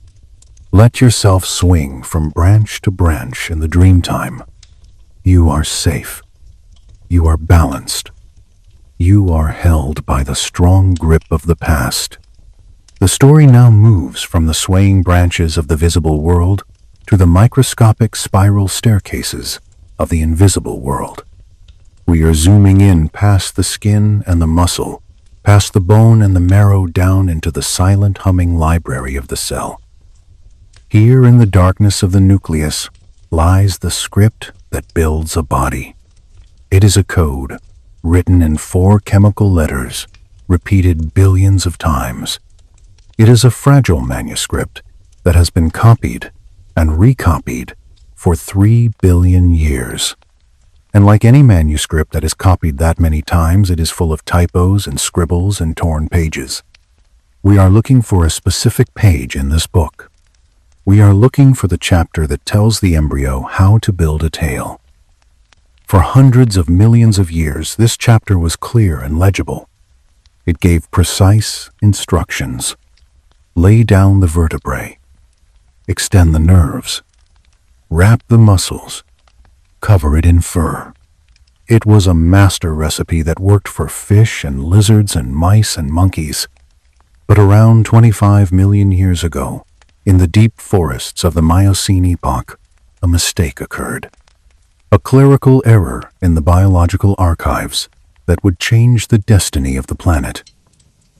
Let yourself swing from branch to branch in the dream time. You are safe. You are balanced. You are held by the strong grip of the past. The story now moves from the swaying branches of the visible world to the microscopic spiral staircases of the invisible world. We are zooming in past the skin and the muscle, past the bone and the marrow down into the silent humming library of the cell. Here in the darkness of the nucleus lies the script that builds a body. It is a code, written in 4 chemical letters, repeated billions of times. It is a fragile manuscript that has been copied and recopied for 3 billion years. And like any manuscript that is copied that many times, it is full of typos and scribbles and torn pages. We are looking for a specific page in this book. We are looking for the chapter that tells the embryo how to build a tail. For hundreds of millions of years, this chapter was clear and legible. It gave precise instructions. Lay down the vertebrae. Extend the nerves. Wrap the muscles. Cover it in fur. It was a master recipe that worked for fish and lizards and mice and monkeys. But around 25 million years ago, in the deep forests of the Miocene epoch, a mistake occurred. A clerical error in the biological archives that would change the destiny of the planet.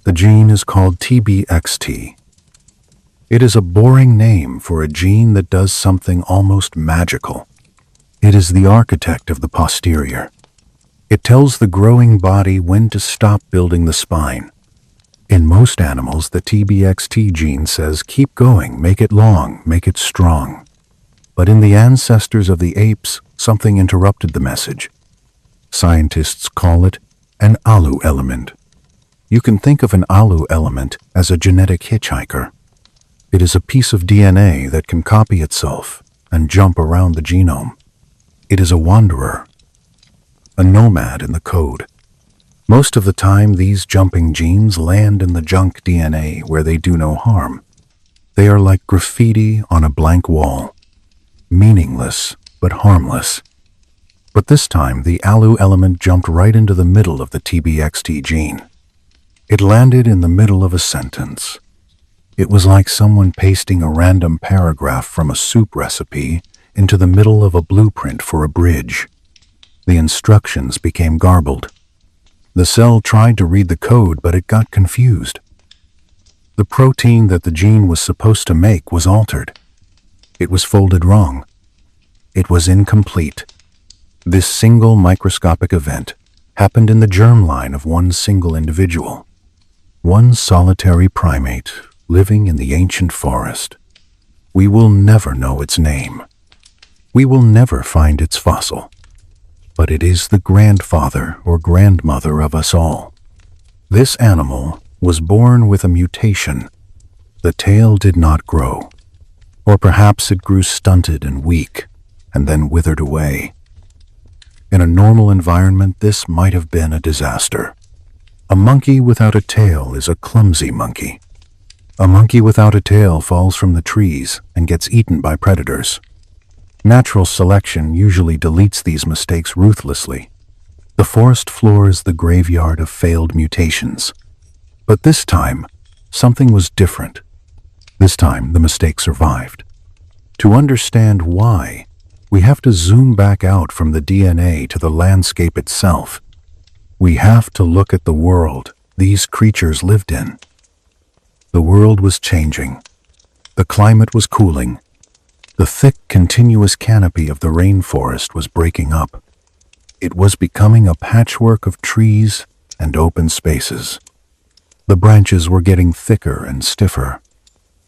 The gene is called TBXT. It is a boring name for a gene that does something almost magical. It is the architect of the posterior. It tells the growing body when to stop building the spine. In most animals, the TBXT gene says, keep going, make it long, make it strong. But in the ancestors of the apes, something interrupted the message. Scientists call it an ALU element. You can think of an ALU element as a genetic hitchhiker. It is a piece of DNA that can copy itself and jump around the genome. It is a wanderer, a nomad in the code. Most of the time, these jumping genes land in the junk DNA where they do no harm. They are like graffiti on a blank wall, meaningless but harmless. But this time, the ALU element jumped right into the middle of the TBXT gene. It landed in the middle of a sentence. It was like someone pasting a random paragraph from a soup recipe into the middle of a blueprint for a bridge. The instructions became garbled. The cell tried to read the code, but it got confused. The protein that the gene was supposed to make was altered. It was folded wrong. It was incomplete. This single microscopic event happened in the germline of one single individual, one solitary primate living in the ancient forest. We will never know its name. We will never find its fossil. But it is the grandfather or grandmother of us all. This animal was born with a mutation. The tail did not grow. Or perhaps it grew stunted and weak, and then withered away. In a normal environment, this might have been a disaster. A monkey without a tail is a clumsy monkey. A monkey without a tail falls from the trees and gets eaten by predators. Natural selection usually deletes these mistakes ruthlessly. The forest floor is the graveyard of failed mutations. But this time, something was different. This time, the mistake survived. To understand why, we have to zoom back out from the DNA to the landscape itself. We have to look at the world these creatures lived in. The world was changing. The climate was cooling. The thick, continuous canopy of the rainforest was breaking up. It was becoming a patchwork of trees and open spaces. The branches were getting thicker and stiffer.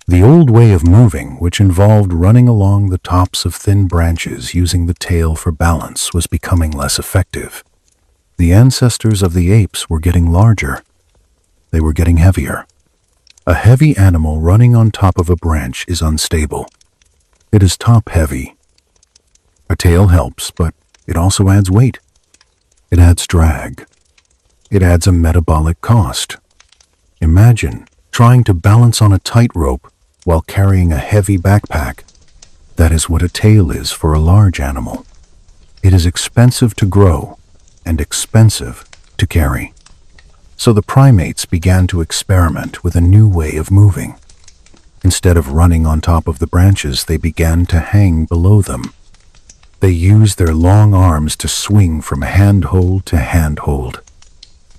The old way of moving, which involved running along the tops of thin branches using the tail for balance, was becoming less effective. The ancestors of the apes were getting larger. They were getting heavier. A heavy animal running on top of a branch is unstable. It is top-heavy. A tail helps, but it also adds weight. It adds drag. It adds a metabolic cost. Imagine trying to balance on a tightrope while carrying a heavy backpack. That is what a tail is for a large animal. It is expensive to grow and expensive to carry. So the primates began to experiment with a new way of moving. Instead of running on top of the branches, they began to hang below them. They used their long arms to swing from handhold to handhold.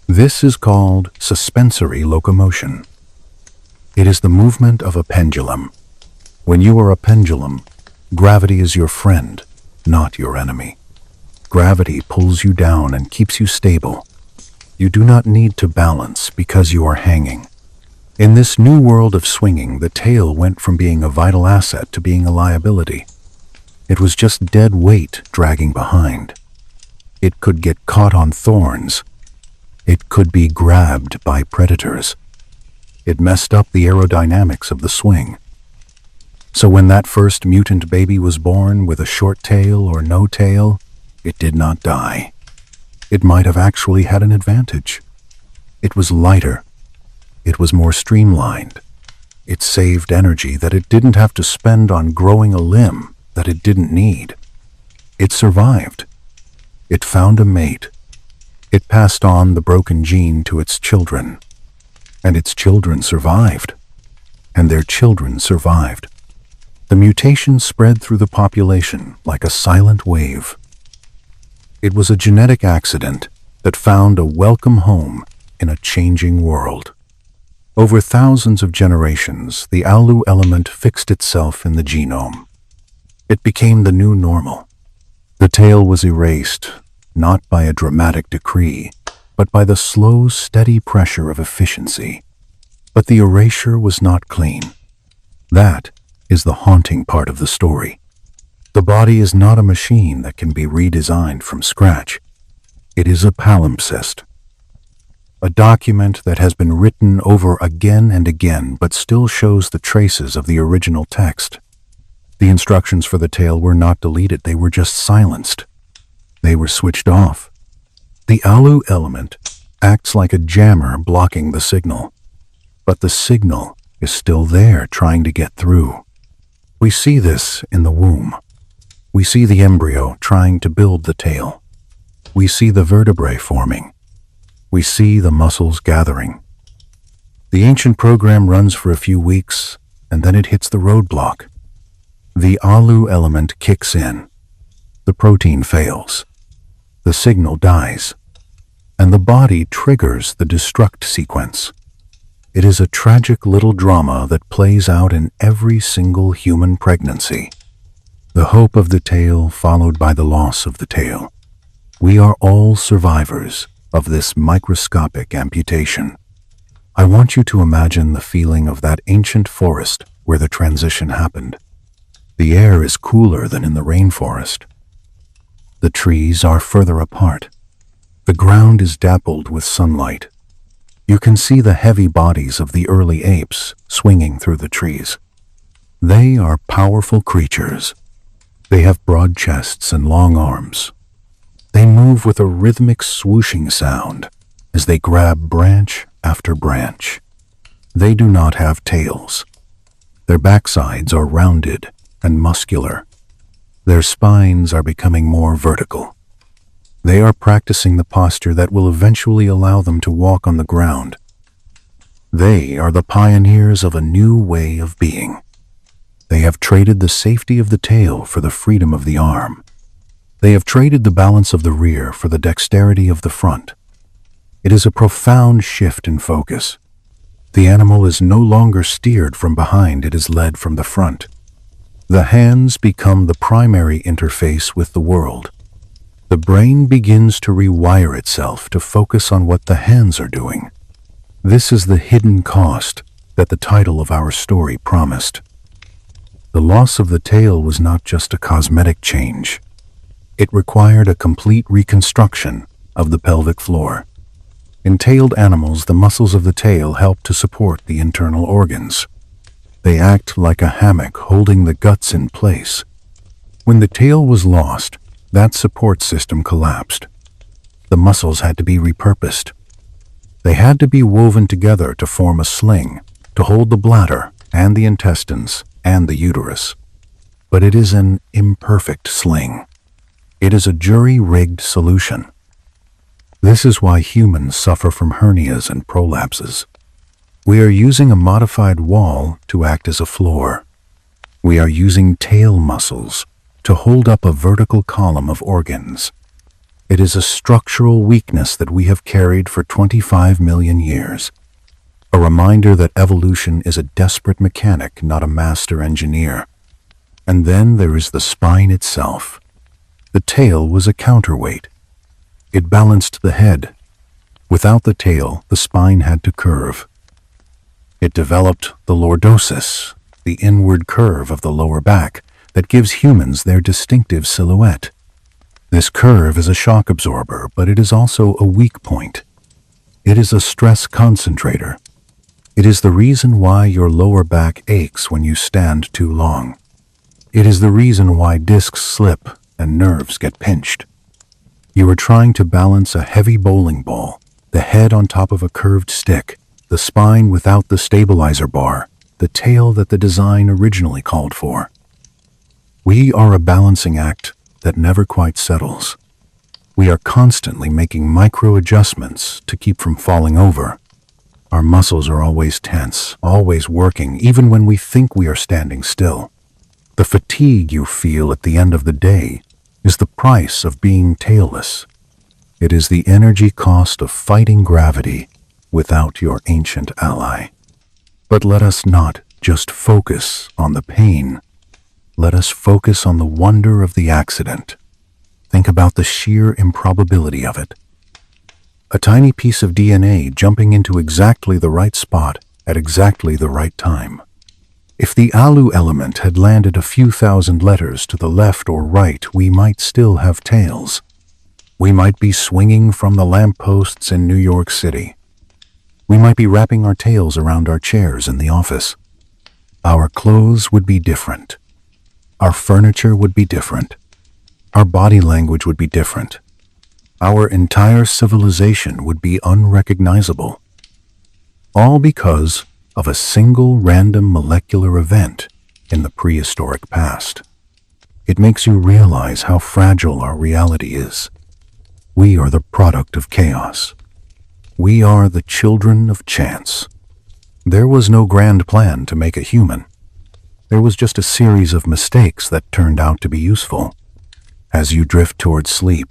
This is called suspensory locomotion. It is the movement of a pendulum. When you are a pendulum, gravity is your friend, not your enemy. Gravity pulls you down and keeps you stable. You do not need to balance because you are hanging. In this new world of swinging, the tail went from being a vital asset to being a liability. It was just dead weight dragging behind. It could get caught on thorns. It could be grabbed by predators. It messed up the aerodynamics of the swing. So when that first mutant baby was born with a short tail or no tail, it did not die. It might have actually had an advantage. It was lighter. It was more streamlined. It saved energy that it didn't have to spend on growing a limb that it didn't need. It survived. It found a mate. It passed on the broken gene to its children. And its children survived. And their children survived. The mutation spread through the population like a silent wave. It was a genetic accident that found a welcome home in a changing world. Over thousands of generations, the ALU element fixed itself in the genome. It became the new normal. The tail was erased, not by a dramatic decree, but by the slow, steady pressure of efficiency. But the erasure was not clean. That is the haunting part of the story. The body is not a machine that can be redesigned from scratch. It is a palimpsest. A document that has been written over again and again but still shows the traces of the original text. The instructions for the tail were not deleted, they were just silenced. They were switched off. The ALU element acts like a jammer blocking the signal. But the signal is still there trying to get through. We see this in the womb. We see the embryo trying to build the tail. We see the vertebrae forming. We see the muscles gathering. The ancient program runs for a few weeks, and then it hits the roadblock. The alu element kicks in. The protein fails. The signal dies. And the body triggers the destruct sequence. It is a tragic little drama that plays out in every single human pregnancy. The hope of the tail followed by the loss of the tail. We are all survivors of this microscopic amputation. I want you to imagine the feeling of that ancient forest where the transition happened. The air is cooler than in the rainforest. The trees are further apart. The ground is dappled with sunlight. You can see the heavy bodies of the early apes swinging through the trees. They are powerful creatures. They have broad chests and long arms. They move with a rhythmic swooshing sound as they grab branch after branch. They do not have tails. Their backsides are rounded and muscular. Their spines are becoming more vertical. They are practicing the posture that will eventually allow them to walk on the ground. They are the pioneers of a new way of being. They have traded the safety of the tail for the freedom of the arm. They have traded the balance of the rear for the dexterity of the front. It is a profound shift in focus. The animal is no longer steered from behind, it is led from the front. The hands become the primary interface with the world. The brain begins to rewire itself to focus on what the hands are doing. This is the hidden cost that the title of our story promised. The loss of the tail was not just a cosmetic change. It required a complete reconstruction of the pelvic floor. In tailed animals, the muscles of the tail help to support the internal organs. They act like a hammock holding the guts in place. When the tail was lost, that support system collapsed. The muscles had to be repurposed. They had to be woven together to form a sling to hold the bladder and the intestines and the uterus. But it is an imperfect sling. It is a jury-rigged solution. This is why humans suffer from hernias and prolapses. We are using a modified wall to act as a floor. We are using tail muscles to hold up a vertical column of organs. It is a structural weakness that we have carried for 25 million years. A reminder that evolution is a desperate mechanic, not a master engineer. And then there is the spine itself. The tail was a counterweight. It balanced the head. Without the tail, the spine had to curve. It developed the lordosis, the inward curve of the lower back that gives humans their distinctive silhouette. This curve is a shock absorber, but it is also a weak point. It is a stress concentrator. It is the reason why your lower back aches when you stand too long. It is the reason why discs slip and nerves get pinched. You are trying to balance a heavy bowling ball, the head on top of a curved stick, the spine without the stabilizer bar, the tail that the design originally called for. We are a balancing act that never quite settles. We are constantly making micro adjustments to keep from falling over. Our muscles are always tense, always working, even when we think we are standing still. The fatigue you feel at the end of the day is the price of being tailless. It is the energy cost of fighting gravity without your ancient ally. But let us not just focus on the pain. Let us focus on the wonder of the accident. Think about the sheer improbability of it. A tiny piece of DNA jumping into exactly the right spot at exactly the right time. If the alu element had landed a few thousand letters to the left or right, we might still have tails. We might be swinging from the lampposts in New York City. We might be wrapping our tails around our chairs in the office. Our clothes would be different. Our furniture would be different. Our body language would be different. Our entire civilization would be unrecognizable. All because of a single random molecular event in the prehistoric past. It makes you realize how fragile our reality is. We are the product of chaos. We are the children of chance. There was no grand plan to make a human. There was just a series of mistakes that turned out to be useful. As you drift towards sleep,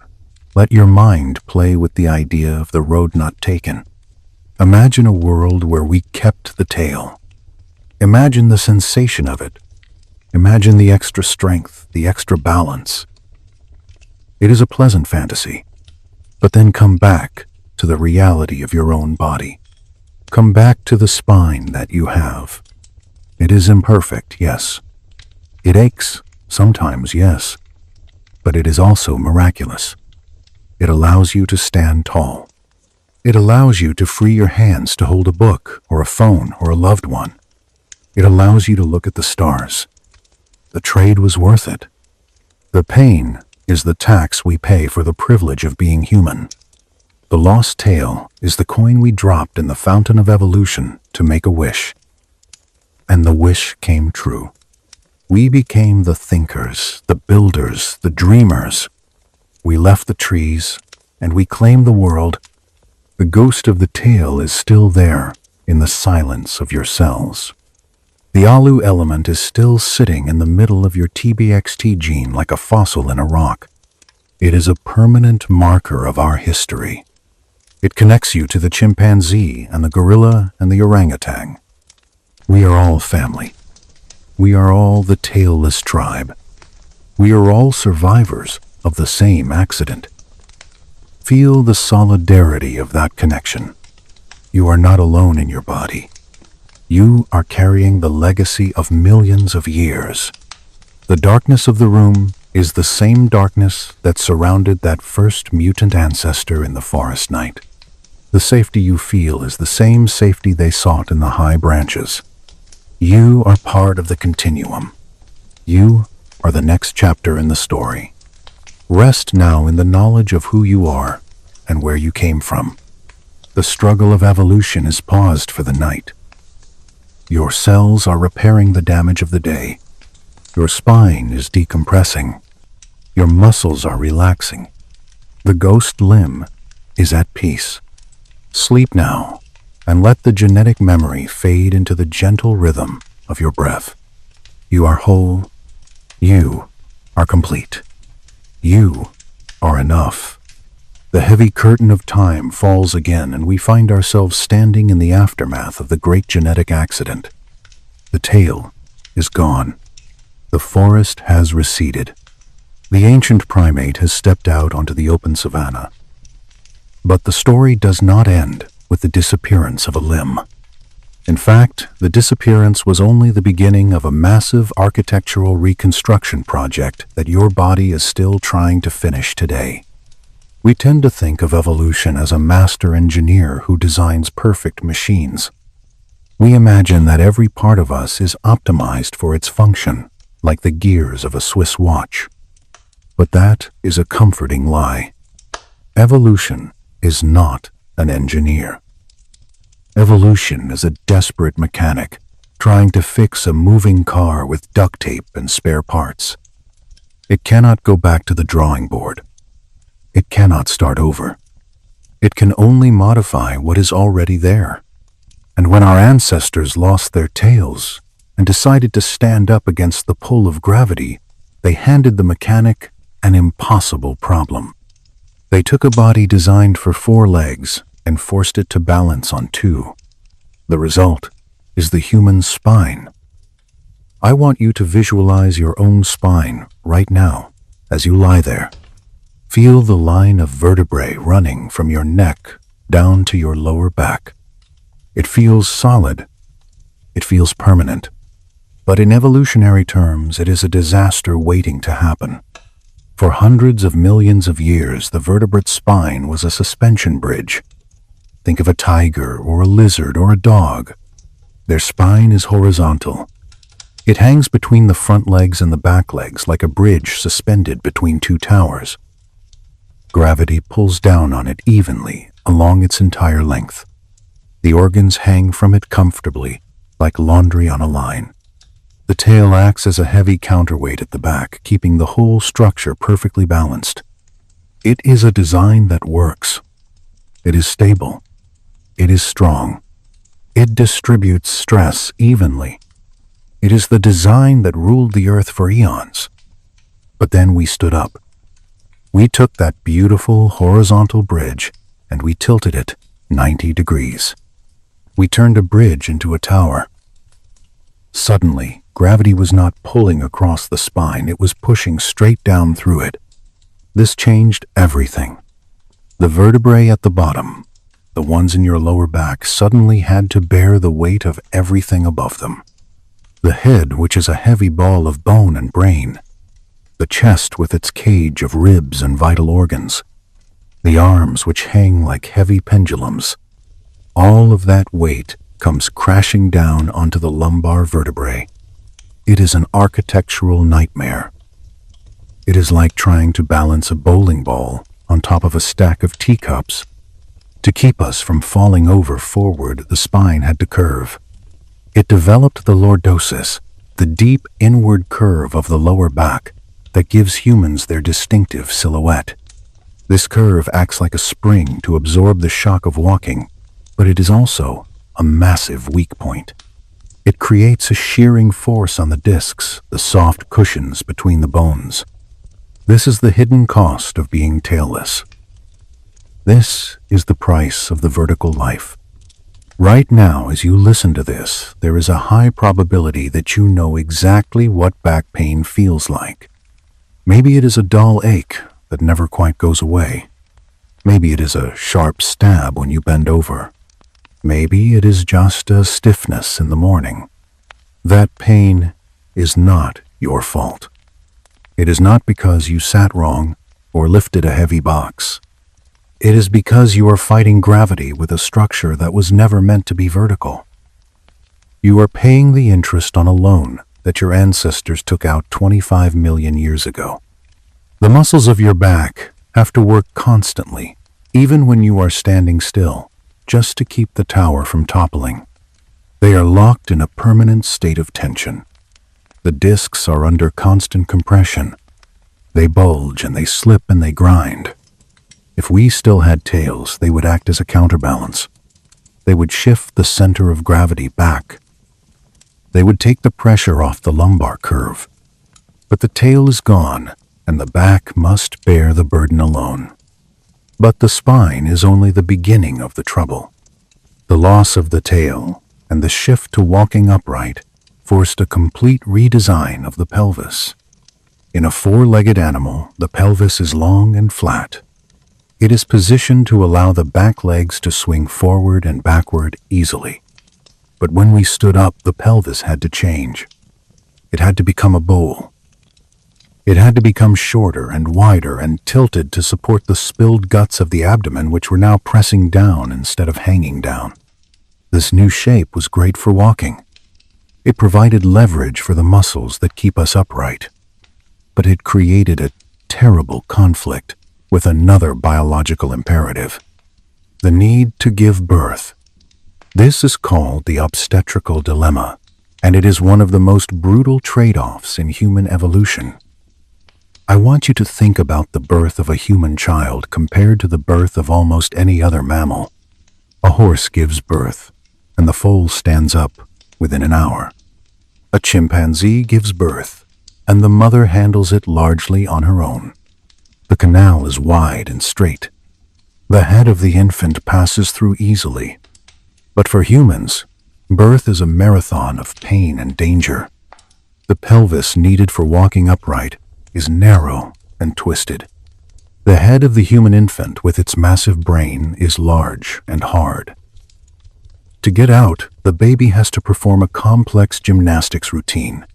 let your mind play with the idea of the road not taken. Imagine a world where we kept the tail. Imagine the sensation of it. Imagine the extra strength, the extra balance. It is a pleasant fantasy, but then come back to the reality of your own body. Come back to the spine that you have. It is imperfect, yes. It aches, sometimes, yes, but it is also miraculous. It allows you to stand tall. It allows you to free your hands to hold a book or a phone or a loved one. It allows you to look at the stars. The trade was worth it. The pain is the tax we pay for the privilege of being human. The lost tail is the coin we dropped in the fountain of evolution to make a wish. And the wish came true. We became the thinkers, the builders, the dreamers. We left the trees, and we claimed the world. The ghost of the tail is still there in the silence of your cells. The alu element is still sitting in the middle of your TBXT gene like a fossil in a rock. It is a permanent marker of our history. It connects you to the chimpanzee and the gorilla and the orangutan. We are all family. We are all the tailless tribe. We are all survivors of the same accident. Feel the solidarity of that connection. You are not alone in your body. You are carrying the legacy of millions of years. The darkness of the room is the same darkness that surrounded that first mutant ancestor in the forest night. The safety you feel is the same safety they sought in the high branches. You are part of the continuum. You are the next chapter in the story. Rest now in the knowledge of who you are and where you came from. The struggle of evolution is paused for the night. Your cells are repairing the damage of the day. Your spine is decompressing. Your muscles are relaxing. The ghost limb is at peace. Sleep now, and let the genetic memory fade into the gentle rhythm of your breath. You are whole. You are complete. You are enough. The heavy curtain of time falls again, and we find ourselves standing in the aftermath of the great genetic accident. The tail is gone. The forest has receded. The ancient primate has stepped out onto the open savanna. But the story does not end with the disappearance of a limb. In fact, the disappearance was only the beginning of a massive architectural reconstruction project that your body is still trying to finish today. We tend to think of evolution as a master engineer who designs perfect machines. We imagine that every part of us is optimized for its function, like the gears of a Swiss watch. But that is a comforting lie. Evolution is not an engineer. Evolution is a desperate mechanic trying to fix a moving car with duct tape and spare parts. It cannot go back to the drawing board. It cannot start over. It can only modify what is already there. And when our ancestors lost their tails and decided to stand up against the pull of gravity, they handed the mechanic an impossible problem. They took a body designed for 4 legs and forced it to balance on 2. The result is the human spine. I want you to visualize your own spine right now as you lie there. Feel the line of vertebrae running from your neck down to your lower back. It feels solid. It feels permanent. But in evolutionary terms, it is a disaster waiting to happen. For hundreds of millions of years, the vertebrate spine was a suspension bridge. Think of a tiger or a lizard or a dog. Their spine is horizontal. It hangs between the front legs and the back legs like a bridge suspended between 2 towers. Gravity pulls down on it evenly along its entire length. The organs hang from it comfortably, like laundry on a line. The tail acts as a heavy counterweight at the back, keeping the whole structure perfectly balanced. It is a design that works. It is stable. It is strong. It distributes stress evenly. It is the design that ruled the earth for eons. But then we stood up. We took that beautiful horizontal bridge and we tilted it 90 degrees. We turned a bridge into a tower. Suddenly, gravity was not pulling across the spine, it was pushing straight down through it. This changed everything. The vertebrae at the bottom, the ones in your lower back, suddenly had to bear the weight of everything above them. The head, which is a heavy ball of bone and brain. The chest with its cage of ribs and vital organs. The arms which hang like heavy pendulums. All of that weight comes crashing down onto the lumbar vertebrae. It is an architectural nightmare. It is like trying to balance a bowling ball on top of a stack of teacups. To keep us from falling over forward, the spine had to curve. It developed the lordosis, the deep inward curve of the lower back that gives humans their distinctive silhouette. This curve acts like a spring to absorb the shock of walking, but it is also a massive weak point. It creates a shearing force on the discs, the soft cushions between the bones. This is the hidden cost of being tailless. This is the price of the vertical life. Right now, as you listen to this, there is a high probability that you know exactly what back pain feels like. Maybe it is a dull ache that never quite goes away. Maybe it is a sharp stab when you bend over. Maybe it is just a stiffness in the morning. That pain is not your fault. It is not because you sat wrong or lifted a heavy box. It is because you are fighting gravity with a structure that was never meant to be vertical. You are paying the interest on a loan that your ancestors took out 25 million years ago. The muscles of your back have to work constantly, even when you are standing still, just to keep the tower from toppling. They are locked in a permanent state of tension. The discs are under constant compression. They bulge and they slip and they grind. If we still had tails, they would act as a counterbalance. They would shift the center of gravity back. They would take the pressure off the lumbar curve. But the tail is gone, and the back must bear the burden alone. But the spine is only the beginning of the trouble. The loss of the tail and the shift to walking upright forced a complete redesign of the pelvis. In a four-legged animal, the pelvis is long and flat. It is positioned to allow the back legs to swing forward and backward easily. But when we stood up, the pelvis had to change. It had to become a bowl. It had to become shorter and wider and tilted to support the spilled guts of the abdomen, which were now pressing down instead of hanging down. This new shape was great for walking. It provided leverage for the muscles that keep us upright. But it created a terrible conflict with another biological imperative, the need to give birth. This is called the obstetrical dilemma, and it is one of the most brutal trade-offs in human evolution. I want you to think about the birth of a human child compared to the birth of almost any other mammal. A horse gives birth, and the foal stands up within an hour. A chimpanzee gives birth, and the mother handles it largely on her own. The canal is wide and straight. The head of the infant passes through easily. But for humans, birth is a marathon of pain and danger. The pelvis needed for walking upright is narrow and twisted. The head of the human infant with its massive brain is large and hard. To get out, the baby has to perform a complex gymnastics routine.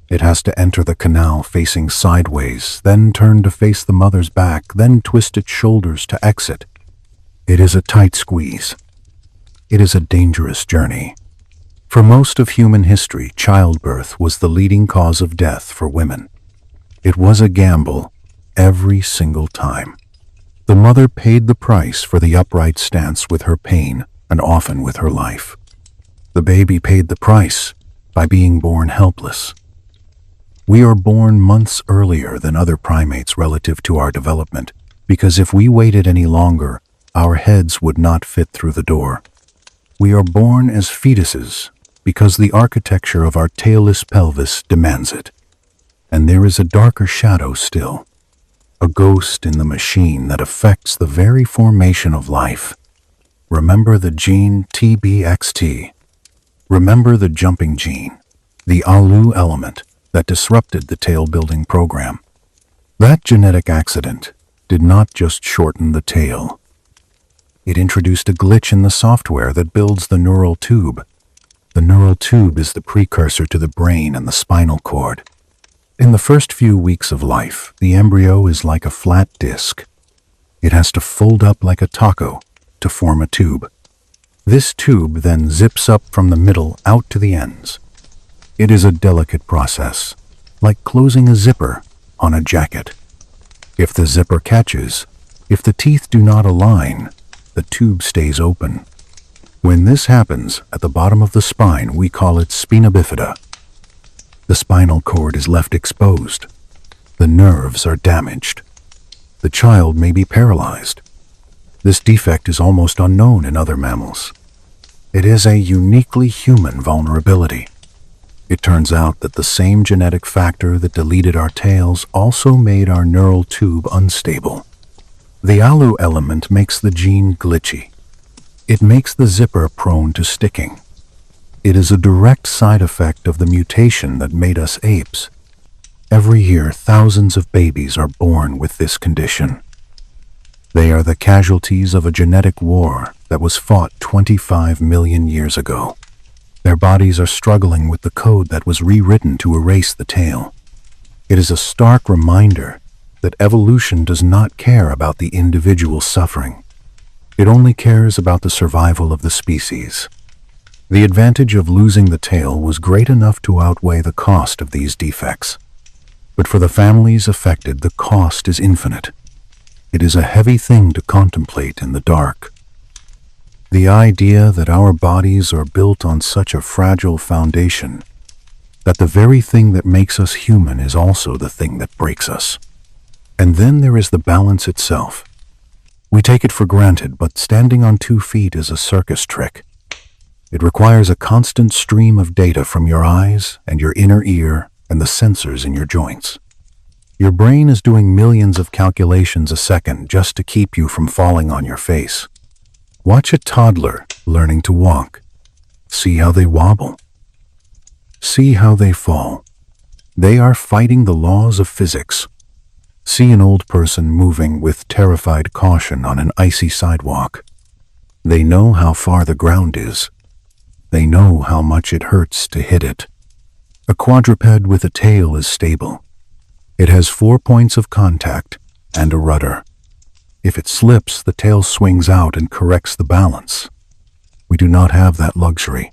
It has to enter the canal facing sideways, then turn to face the mother's back, then twist its shoulders to exit. It is a tight squeeze. It is a dangerous journey. For most of human history, childbirth was the leading cause of death for women. It was a gamble every single time. The mother paid the price for the upright stance with her pain and often with her life. The baby paid the price by being born helpless. We are born months earlier than other primates relative to our development, because if we waited any longer, our heads would not fit through the door. We are born as fetuses because the architecture of our tailless pelvis demands it. And there is a darker shadow still, a ghost in the machine that affects the very formation of life. Remember the gene TBXT. Remember the jumping gene, the ALU element that disrupted the tail-building program. That genetic accident did not just shorten the tail. It introduced a glitch in the software that builds the neural tube. The neural tube is the precursor to the brain and the spinal cord. In the first few weeks of life, the embryo is like a flat disc. It has to fold up like a taco to form a tube. This tube then zips up from the middle out to the ends. It is a delicate process, like closing a zipper on a jacket. If the zipper catches, if the teeth do not align, the tube stays open. When this happens at the bottom of the spine, we call it spina bifida. The spinal cord is left exposed. The nerves are damaged. The child may be paralyzed. This defect is almost unknown in other mammals. It is a uniquely human vulnerability. It turns out that the same genetic factor that deleted our tails also made our neural tube unstable. The ALU element makes the gene glitchy. It makes the zipper prone to sticking. It is a direct side effect of the mutation that made us apes. Every year, thousands of babies are born with this condition. They are the casualties of a genetic war that was fought 25 million years ago. Their bodies are struggling with the code that was rewritten to erase the tail. It is a stark reminder that evolution does not care about the individual suffering. It only cares about the survival of the species. The advantage of losing the tail was great enough to outweigh the cost of these defects. But for the families affected, the cost is infinite. It is a heavy thing to contemplate in the dark. The idea that our bodies are built on such a fragile foundation, that the very thing that makes us human is also the thing that breaks us. And then there is the balance itself. We take it for granted, but standing on 2 feet is a circus trick. It requires a constant stream of data from your eyes and your inner ear and the sensors in your joints. Your brain is doing millions of calculations a second just to keep you from falling on your face. Watch a toddler learning to walk. See how they wobble. See how they fall. They are fighting the laws of physics. See an old person moving with terrified caution on an icy sidewalk. They know how far the ground is. They know how much it hurts to hit it. A quadruped with a tail is stable. It has 4 points of contact and a rudder. If it slips, the tail swings out and corrects the balance. We do not have that luxury.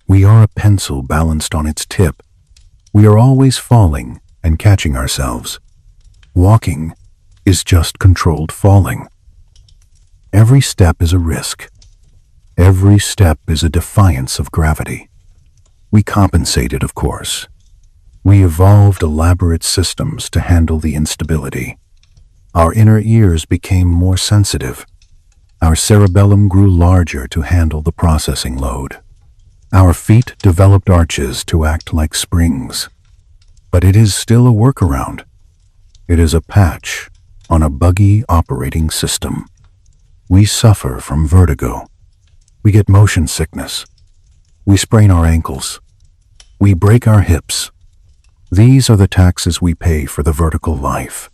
We are a pencil balanced on its tip. We are always falling and catching ourselves. Walking is just controlled falling. Every step is a risk. Every step is a defiance of gravity. We compensated, of course. We evolved elaborate systems to handle the instability. Our inner ears became more sensitive. Our cerebellum grew larger to handle the processing load. Our feet developed arches to act like springs. But it is still a workaround. It is a patch on a buggy operating system. We suffer from vertigo. We get motion sickness. We sprain our ankles. We break our hips. These are the taxes we pay for the vertical life.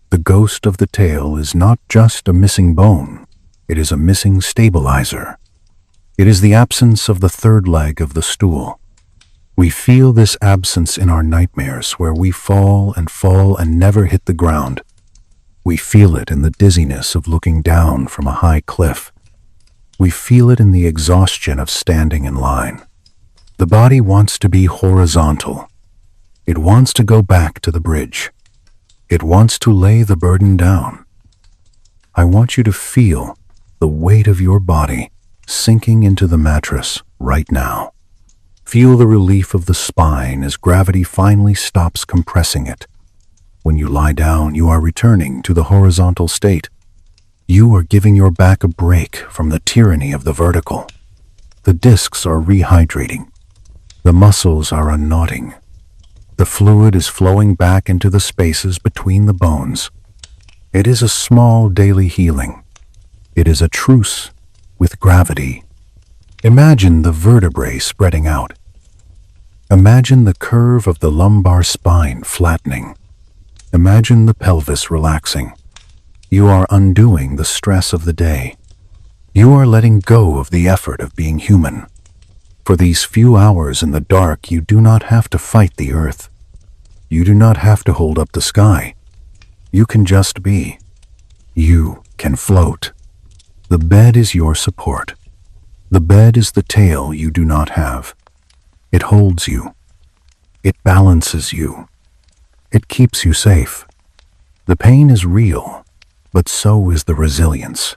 The ghost of the tail is not just a missing bone. It is a missing stabilizer. It is the absence of the third leg of the stool. We feel this absence in our nightmares where we fall and never hit the ground. We feel it in the dizziness of looking down from a high cliff. We feel it in the exhaustion of standing in line. The body wants to be horizontal. It wants to go back to the bridge. It wants to lay the burden down. I want you to feel the weight of your body sinking into the mattress right now. Feel the relief of the spine as gravity finally stops compressing it. When you lie down, you are returning to the horizontal state. You are giving your back a break from the tyranny of the vertical. The discs are rehydrating. The muscles are unknotting. The fluid is flowing back into the spaces between the bones. It is a small daily healing. It is a truce with gravity. Imagine the vertebrae spreading out. Imagine the curve of the lumbar spine flattening. Imagine the pelvis relaxing. You are undoing the stress of the day. You are letting go of the effort of being human. For these few hours in the dark, you do not have to fight the earth. You do not have to hold up the sky. You can just be. You can float. The bed is your support. The bed is the tail you do not have. It holds you. It balances you. It keeps you safe. The pain is real, but so is the resilience.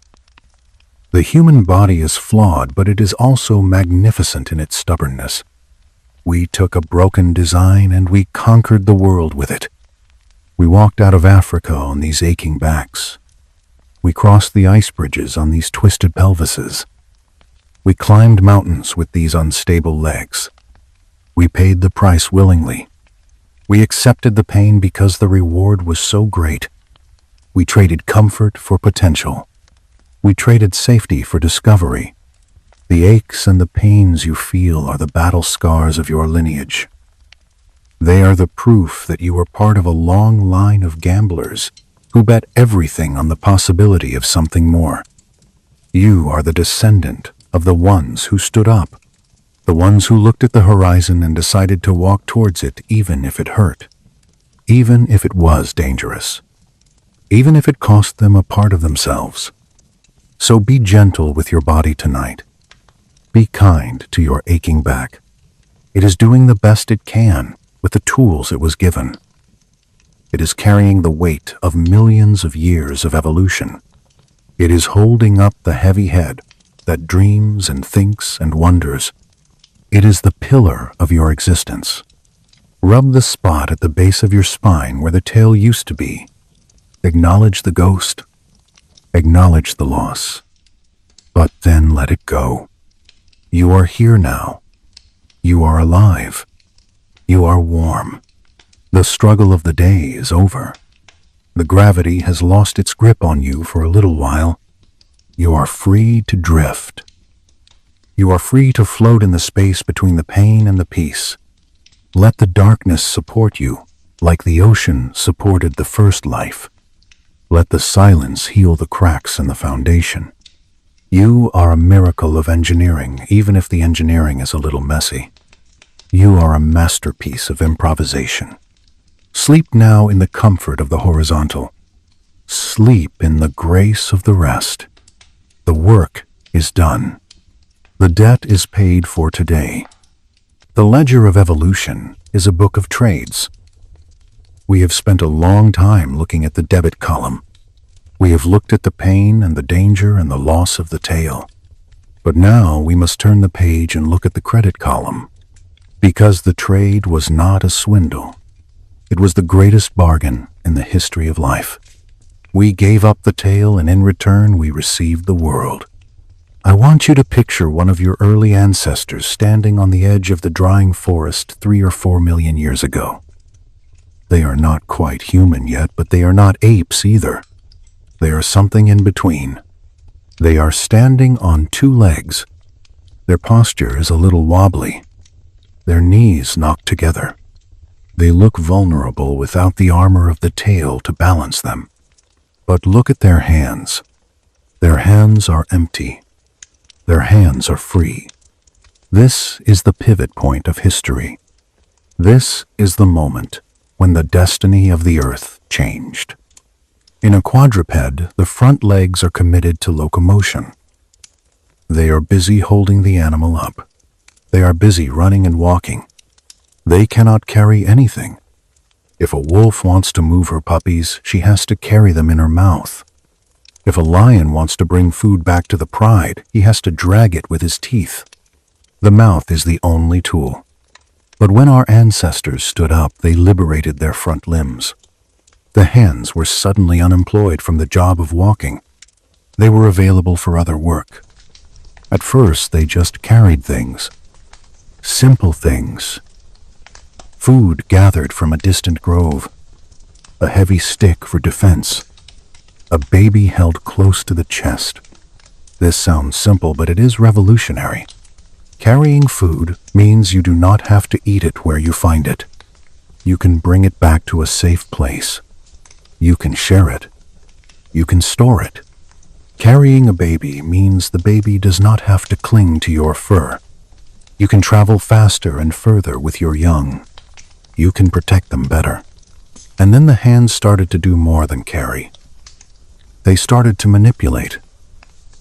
The human body is flawed, but it is also magnificent in its stubbornness. We took a broken design and we conquered the world with it. We walked out of Africa on these aching backs. We crossed the ice bridges on these twisted pelvises. We climbed mountains with these unstable legs. We paid the price willingly. We accepted the pain because the reward was so great. We traded comfort for potential. We traded safety for discovery. The aches and the pains you feel are the battle scars of your lineage. They are the proof that you are part of a long line of gamblers who bet everything on the possibility of something more. You are the descendant of the ones who stood up, the ones who looked at the horizon and decided to walk towards it even if it hurt, even if it was dangerous, even if it cost them a part of themselves. So be gentle with your body tonight. Be kind to your aching back. It is doing the best it can with the tools it was given. It is carrying the weight of millions of years of evolution. It is holding up the heavy head that dreams and thinks and wonders. It is the pillar of your existence. Rub the spot at the base of your spine where the tail used to be. Acknowledge the ghost. Acknowledge the loss. But then let it go. You are here now. You are alive. You are warm. The struggle of the day is over. The gravity has lost its grip on you for a little while. You are free to drift. You are free to float in the space between the pain and the peace. Let the darkness support you, like the ocean supported the first life. Let the silence heal the cracks in the foundation. You are a miracle of engineering, even if the engineering is a little messy. You are a masterpiece of improvisation. Sleep now in the comfort of the horizontal. Sleep in the grace of the rest. The work is done. The debt is paid for today. The ledger of evolution is a book of trades. We have spent a long time looking at the debit column. We have looked at the pain and the danger and the loss of the tail. But now we must turn the page and look at the credit column. Because the trade was not a swindle. It was the greatest bargain in the history of life. We gave up the tail and in return we received the world. I want you to picture one of your early ancestors standing on the edge of the drying forest 3 or 4 million years ago. They are not quite human yet, but they are not apes either. They are something in between. They are standing on 2 legs. Their posture is a little wobbly. Their knees knocked together. They look vulnerable without the armor of the tail to balance them. But look at their hands. Their hands are empty. Their hands are free. This is the pivot point of history. This is the moment when the destiny of the earth changed. In a quadruped, the front legs are committed to locomotion. They are busy holding the animal up. They are busy running and walking. They cannot carry anything. If a wolf wants to move her puppies, she has to carry them in her mouth. If a lion wants to bring food back to the pride, he has to drag it with his teeth. The mouth is the only tool. But when our ancestors stood up, they liberated their front limbs. The hands were suddenly unemployed from the job of walking. They were available for other work. At first, they just carried things. Simple things. Food gathered from a distant grove. A heavy stick for defense. A baby held close to the chest. This sounds simple, but it is revolutionary. Carrying food means you do not have to eat it where you find it. You can bring it back to a safe place. You can share it. You can store it. Carrying a baby means the baby does not have to cling to your fur. You can travel faster and further with your young. You can protect them better. And then the hands started to do more than carry. They started to manipulate.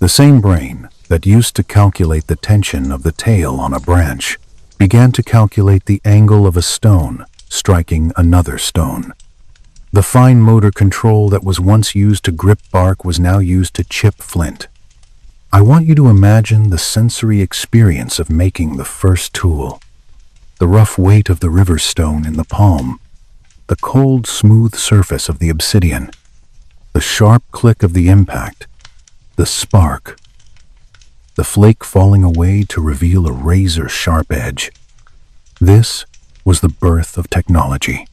The same brain that used to calculate the tension of the tail on a branch began to calculate the angle of a stone striking another stone. The fine motor control that was once used to grip bark was now used to chip flint. I want you to imagine the sensory experience of making the first tool. The rough weight of the river stone in the palm, the cold, smooth surface of the obsidian, the sharp click of the impact, the spark, the flake falling away to reveal a razor-sharp edge. This was the birth of technology.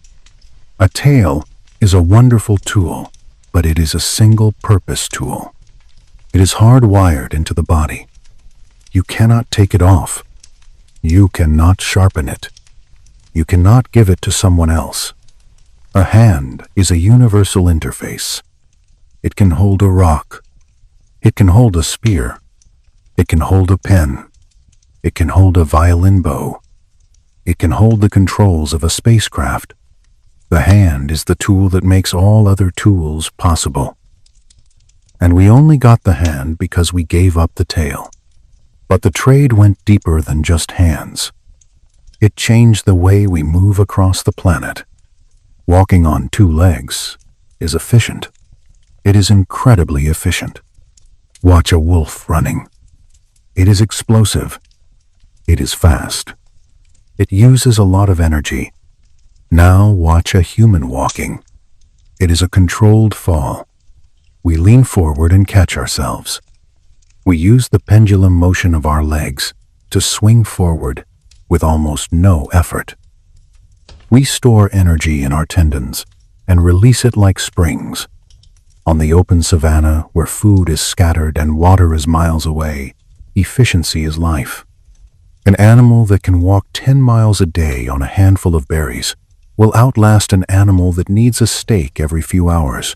A tail is a wonderful tool, but it is a single-purpose tool. It is hardwired into the body. You cannot take it off. You cannot sharpen it. You cannot give it to someone else. A hand is a universal interface. It can hold a rock. It can hold a spear. It can hold a pen. It can hold a violin bow. It can hold the controls of a spacecraft. The hand is the tool that makes all other tools possible. And we only got the hand because we gave up the tail. But the trade went deeper than just hands. It changed the way we move across the planet. Walking on two legs is efficient. It is incredibly efficient. Watch a wolf running. It is explosive. It is fast. It uses a lot of energy. Now watch a human walking. It is a controlled fall. We lean forward and catch ourselves. We use the pendulum motion of our legs to swing forward with almost no effort. We store energy in our tendons and release it like springs. On the open savanna, where food is scattered and water is miles away, efficiency is life. An animal that can walk 10 miles a day on a handful of berries will outlast an animal that needs a steak every few hours.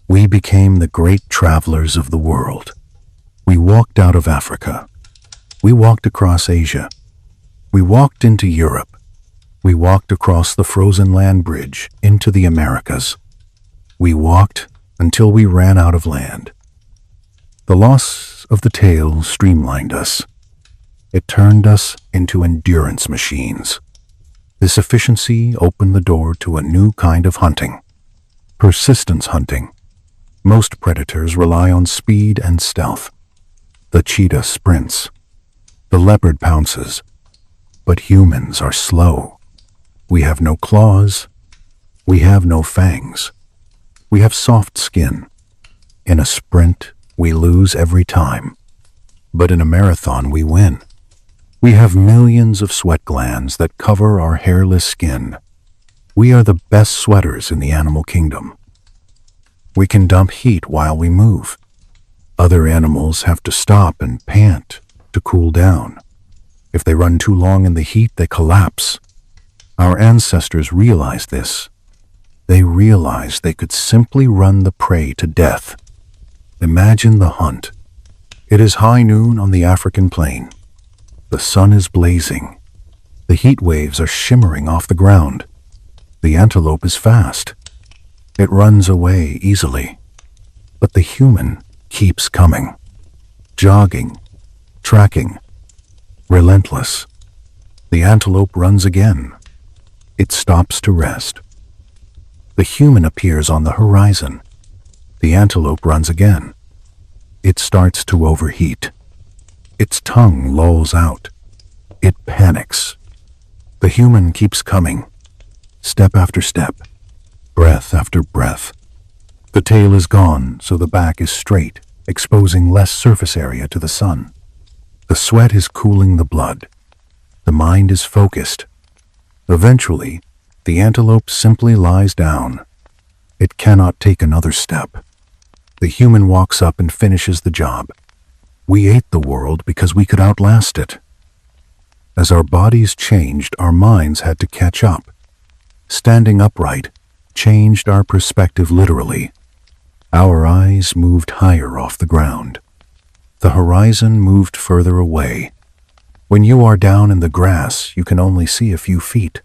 We became the great travelers of the world. We walked out of Africa. We walked across Asia. We walked into Europe. We walked across the frozen land bridge into the Americas. We walked until we ran out of land. The loss of the tail streamlined us. It turned us into endurance machines. This efficiency opened the door to a new kind of hunting. Persistence hunting. Most predators rely on speed and stealth. The cheetah sprints. The leopard pounces. But humans are slow. We have no claws. We have no fangs. We have soft skin. In a sprint, we lose every time. But in a marathon, we win. We have millions of sweat glands that cover our hairless skin. We are the best sweaters in the animal kingdom. We can dump heat while we move. Other animals have to stop and pant to cool down. If they run too long in the heat, they collapse. Our ancestors realized this. They realized they could simply run the prey to death. Imagine the hunt. It is high noon on the African plain. The sun is blazing. The heat waves are shimmering off the ground. The antelope is fast. It runs away easily. But the human keeps coming. Jogging, tracking, relentless. The antelope runs again. It stops to rest. The human appears on the horizon. The antelope runs again. It starts to overheat. Its tongue lolls out. It panics. The human keeps coming, step after step, breath after breath. The tail is gone, so the back is straight, exposing less surface area to the sun. The sweat is cooling the blood. The mind is focused. Eventually, the antelope simply lies down. It cannot take another step. The human walks up and finishes the job. We ate the world because we could outlast it. As our bodies changed, our minds had to catch up. Standing upright changed our perspective literally. Our eyes moved higher off the ground. The horizon moved further away. When you are down in the grass, you can only see a few feet.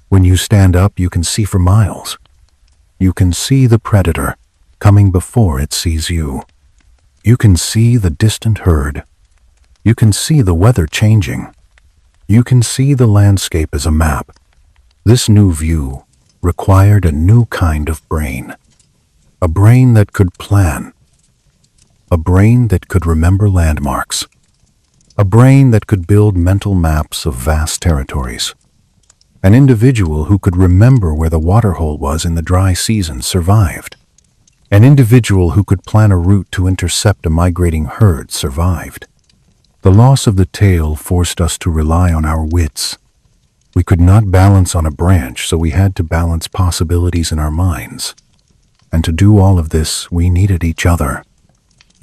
When you stand up, you can see for miles. You can see the predator coming before it sees you. You can see the distant herd. You can see the weather changing. You can see the landscape as a map. This new view required a new kind of brain. A brain that could plan. A brain that could remember landmarks. A brain that could build mental maps of vast territories. An individual who could remember where the waterhole was in the dry season survived. An individual who could plan a route to intercept a migrating herd survived. The loss of the tail forced us to rely on our wits. We could not balance on a branch, so we had to balance possibilities in our minds. And to do all of this, we needed each other.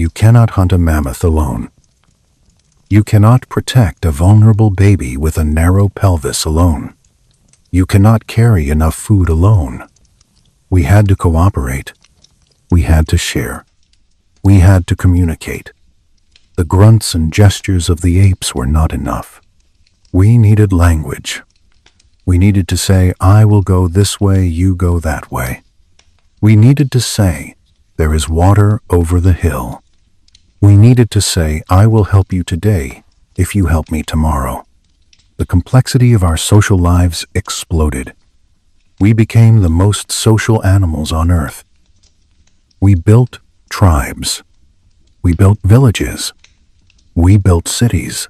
You cannot hunt a mammoth alone. You cannot protect a vulnerable baby with a narrow pelvis alone. You cannot carry enough food alone. We had to cooperate. We had to share. We had to communicate. The grunts and gestures of the apes were not enough. We needed language. We needed to say, I will go this way, you go that way. We needed to say, there is water over the hill. We needed to say, I will help you today if you help me tomorrow. The complexity of our social lives exploded. We became the most social animals on Earth. We built tribes. We built villages. We built cities.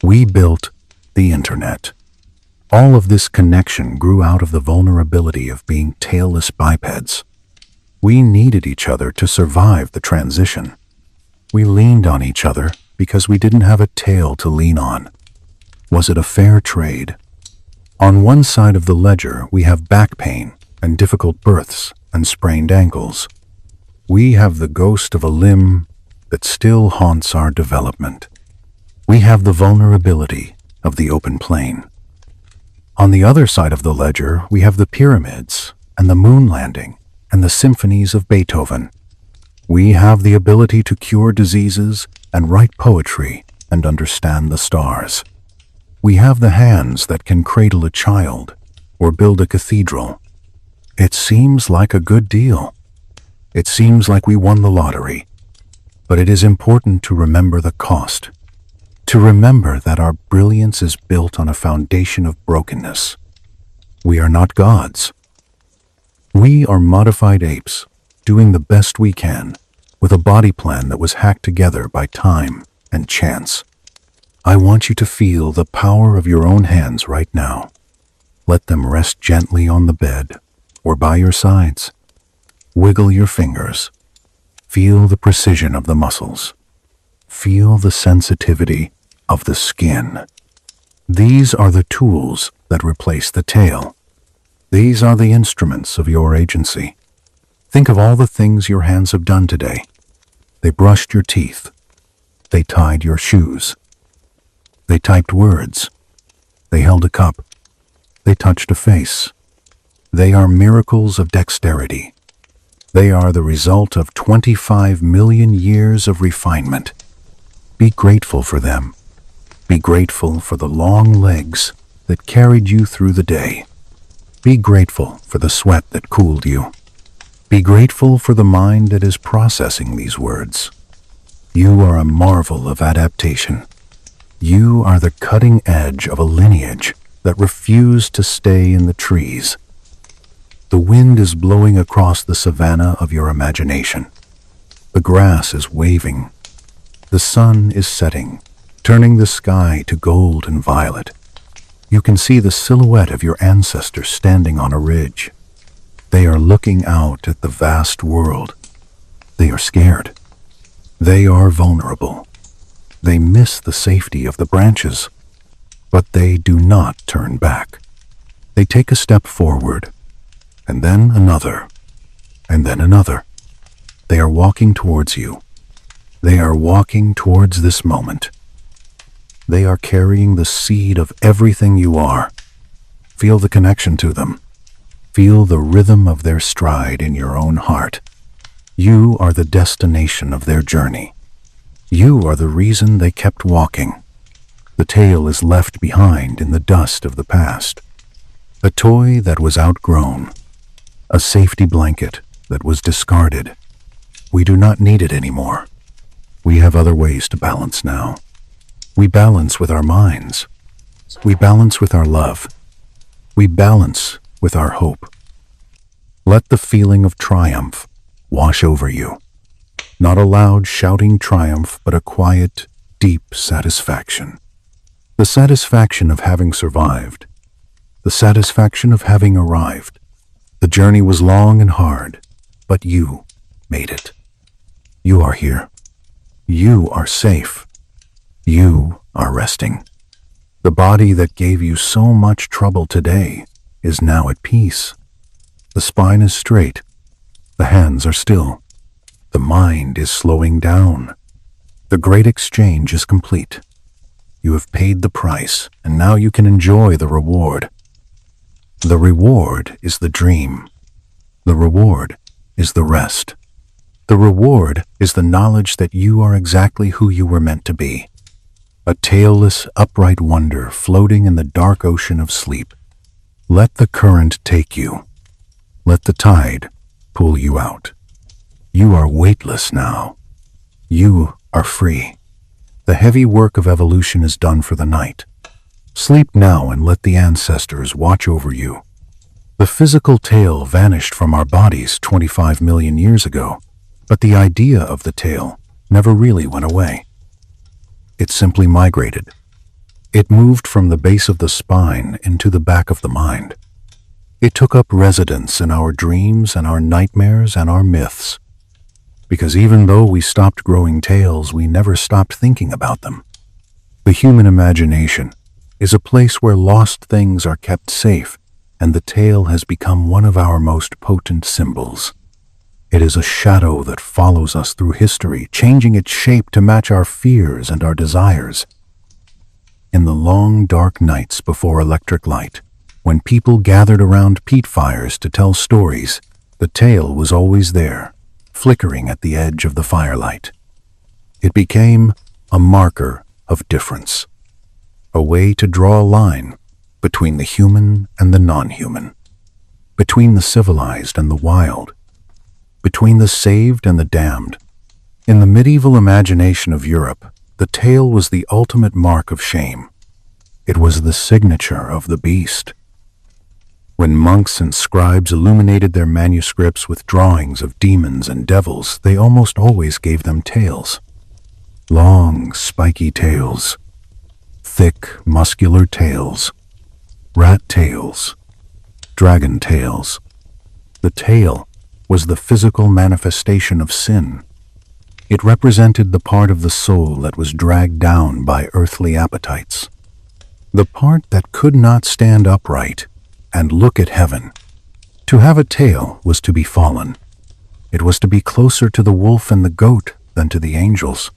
We built the internet. All of this connection grew out of the vulnerability of being tailless bipeds. We needed each other to survive the transition. We leaned on each other because we didn't have a tail to lean on. Was it a fair trade? On one side of the ledger, we have back pain and difficult births and sprained ankles. We have the ghost of a limb that still haunts our development. We have the vulnerability of the open plain. On the other side of the ledger, we have the pyramids and the moon landing and the symphonies of Beethoven. We have the ability to cure diseases and write poetry and understand the stars. We have the hands that can cradle a child or build a cathedral. It seems like a good deal. It seems like we won the lottery. But it is important to remember the cost. To remember that our brilliance is built on a foundation of brokenness. We are not gods. We are modified apes, doing the best we can, with a body plan that was hacked together by time and chance. I want you to feel the power of your own hands right now. Let them rest gently on the bed or by your sides. Wiggle your fingers. Feel the precision of the muscles. Feel the sensitivity of the skin. These are the tools that replace the tail. These are the instruments of your agency. Think of all the things your hands have done today. They brushed your teeth. They tied your shoes. They typed words. They held a cup. They touched a face. They are miracles of dexterity. They are the result of 25 million years of refinement. Be grateful for them. Be grateful for the long legs that carried you through the day. Be grateful for the sweat that cooled you. Be grateful for the mind that is processing these words. You are a marvel of adaptation. You are the cutting edge of a lineage that refused to stay in the trees. The wind is blowing across the savanna of your imagination. The grass is waving. The sun is setting, turning the sky to gold and violet. You can see the silhouette of your ancestors standing on a ridge. They are looking out at the vast world. They are scared. They are vulnerable. They miss the safety of the branches, but they do not turn back. They take a step forward, and then another, and then another. They are walking towards you. They are walking towards this moment. They are carrying the seed of everything you are. Feel the connection to them. Feel the rhythm of their stride in your own heart. You are the destination of their journey. You are the reason they kept walking. The tail is left behind in the dust of the past. A toy that was outgrown. A safety blanket that was discarded. We do not need it anymore. We have other ways to balance now. We balance with our minds. We balance with our love. We balance with our hope. Let the feeling of triumph wash over you. Not a loud shouting triumph, but a quiet, deep satisfaction. The satisfaction of having survived. The satisfaction of having arrived. The journey was long and hard, but you made it. You are here. You are safe. You are resting. The body that gave you so much trouble today is now at peace. The spine is straight. The hands are still. The mind is slowing down. The great exchange is complete. You have paid the price, and now you can enjoy the reward. The reward is the dream. The reward is the rest. The reward is the knowledge that you are exactly who you were meant to be. A tailless, upright wonder floating in the dark ocean of sleep. Let the current take you. Let the tide pull you out. You are weightless now. You are free. The heavy work of evolution is done for the night. Sleep now and let the ancestors watch over you. The physical tail vanished from our bodies 25 million years ago, but the idea of the tail never really went away. It simply migrated. It moved from the base of the spine into the back of the mind. It took up residence in our dreams and our nightmares and our myths. Because even though we stopped growing tails, we never stopped thinking about them. The human imagination is a place where lost things are kept safe, and the tail has become one of our most potent symbols. It is a shadow that follows us through history, changing its shape to match our fears and our desires. In the long, dark nights before electric light, when people gathered around peat fires to tell stories, the tail was always there, flickering at the edge of the firelight. It became a marker of difference, a way to draw a line between the human and the non-human, between the civilized and the wild, between the saved and the damned. In the medieval imagination of Europe, the tail was the ultimate mark of shame. It was the signature of the beast. When monks and scribes illuminated their manuscripts with drawings of demons and devils, they almost always gave them tails. Long, spiky tails. Thick, muscular tails. Rat tails. Dragon tails. The tail was the physical manifestation of sin. It represented the part of the soul that was dragged down by earthly appetites. The part that could not stand upright and look at heaven. To have a tail was to be fallen. It was to be closer to the wolf and the goat than to the angels.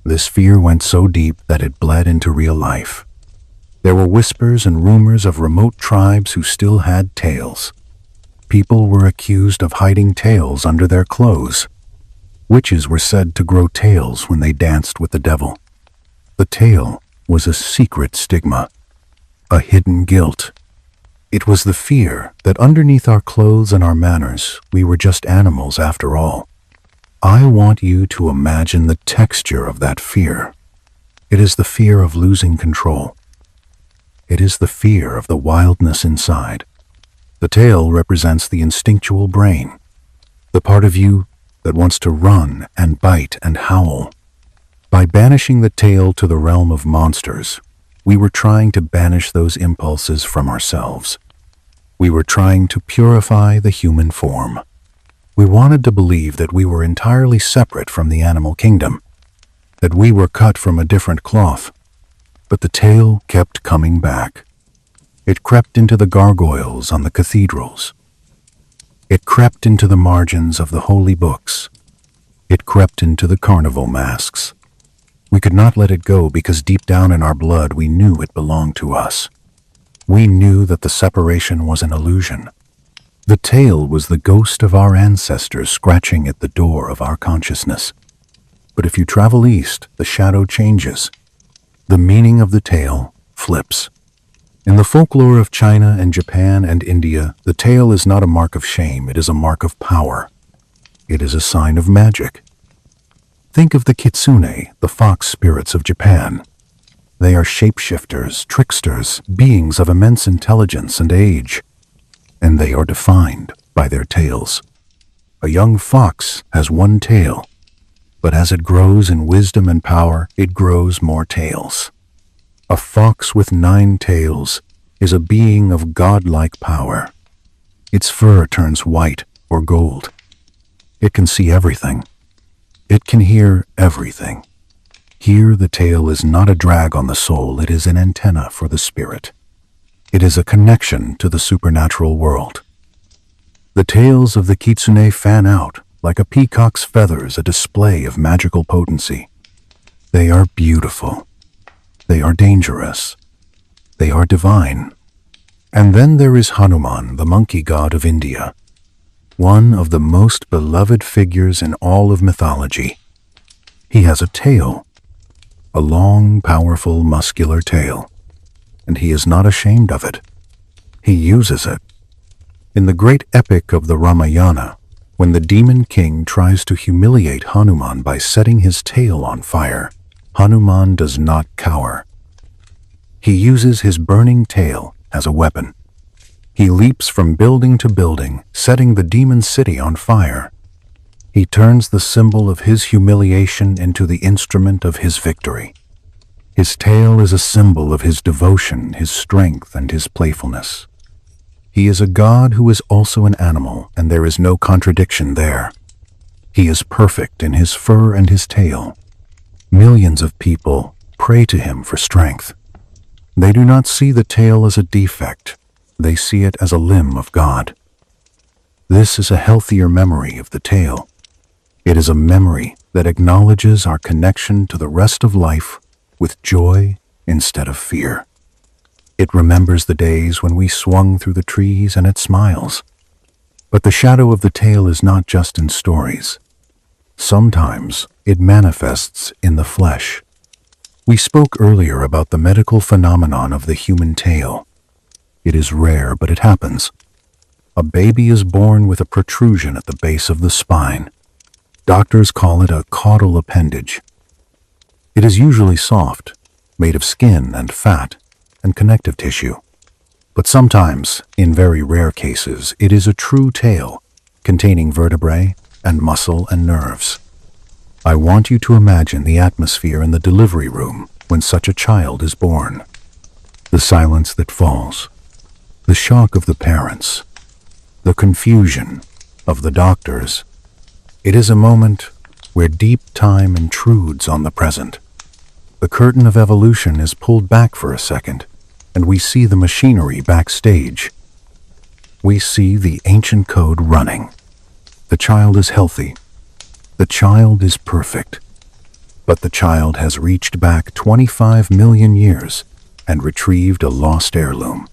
This fear went so deep that it bled into real life. There were whispers and rumors of remote tribes who still had tails. People were accused of hiding tails under their clothes. Witches were said to grow tails when they danced with the devil. The tail was a secret stigma, a hidden guilt. It was the fear that underneath our clothes and our manners, we were just animals after all. I want you to imagine the texture of that fear. It is the fear of losing control. It is the fear of the wildness inside. The tail represents the instinctual brain, the part of you that wants to run and bite and howl. By banishing the tail to the realm of monsters, we were trying to banish those impulses from ourselves. We were trying to purify the human form. We wanted to believe that we were entirely separate from the animal kingdom. that we were cut from a different cloth. But the tail kept coming back. It crept into the gargoyles on the cathedrals. It crept into the margins of the holy books. It crept into the carnival masks. We could not let it go because deep down in our blood we knew it belonged to us. We knew that the separation was an illusion. The tail was the ghost of our ancestors scratching at the door of our consciousness. But if you travel east, the shadow changes. The meaning of the tail flips. In the folklore of China and Japan and India, the tail is not a mark of shame, it is a mark of power. It is a sign of magic. Think of the kitsune, the fox spirits of Japan. They are shapeshifters, tricksters, beings of immense intelligence and age, and they are defined by their tails. A young fox has one tail, but as it grows in wisdom and power, it grows more tails. A fox with 9 tails is a being of godlike power. Its fur turns white or gold. It can see everything. It can hear everything. Here the tail is not a drag on the soul, it is an antenna for the spirit. It is a connection to the supernatural world. The tails of the kitsune fan out like a peacock's feathers, a display of magical potency. They are beautiful. They are dangerous. They are divine. And then there is Hanuman, the monkey god of India, one of the most beloved figures in all of mythology. He has a tail, a long, powerful, muscular tail, and he is not ashamed of it. He uses it. In the great epic of the Ramayana, when the demon king tries to humiliate Hanuman by setting his tail on fire, Hanuman does not cower. He uses his burning tail as a weapon. He leaps from building to building, setting the demon city on fire. He turns the symbol of his humiliation into the instrument of his victory. His tail is a symbol of his devotion, his strength, and his playfulness. He is a god who is also an animal, and there is no contradiction there. He is perfect in his fur and his tail. Millions of people pray to him for strength. They do not see the tail as a defect. They see it as a limb of God. This is a healthier memory of the tail. It is a memory that acknowledges our connection to the rest of life with joy instead of fear. It remembers the days when we swung through the trees and it smiles. But the shadow of the tail is not just in stories. Sometimes it manifests in the flesh. We spoke earlier about the medical phenomenon of the human tail. It is rare, but it happens. A baby is born with a protrusion at the base of the spine. Doctors call it a caudal appendage. It is usually soft, made of skin and fat and connective tissue. But sometimes, in very rare cases, it is a true tail, containing vertebrae and muscle and nerves. I want you to imagine the atmosphere in the delivery room when such a child is born. The silence that falls, the shock of the parents, the confusion of the doctors. It is a moment where deep time intrudes on the present. The curtain of evolution is pulled back for a second, and we see the machinery backstage. We see the ancient code running. The child is healthy. The child is perfect. But the child has reached back 25 million years and retrieved a lost heirloom.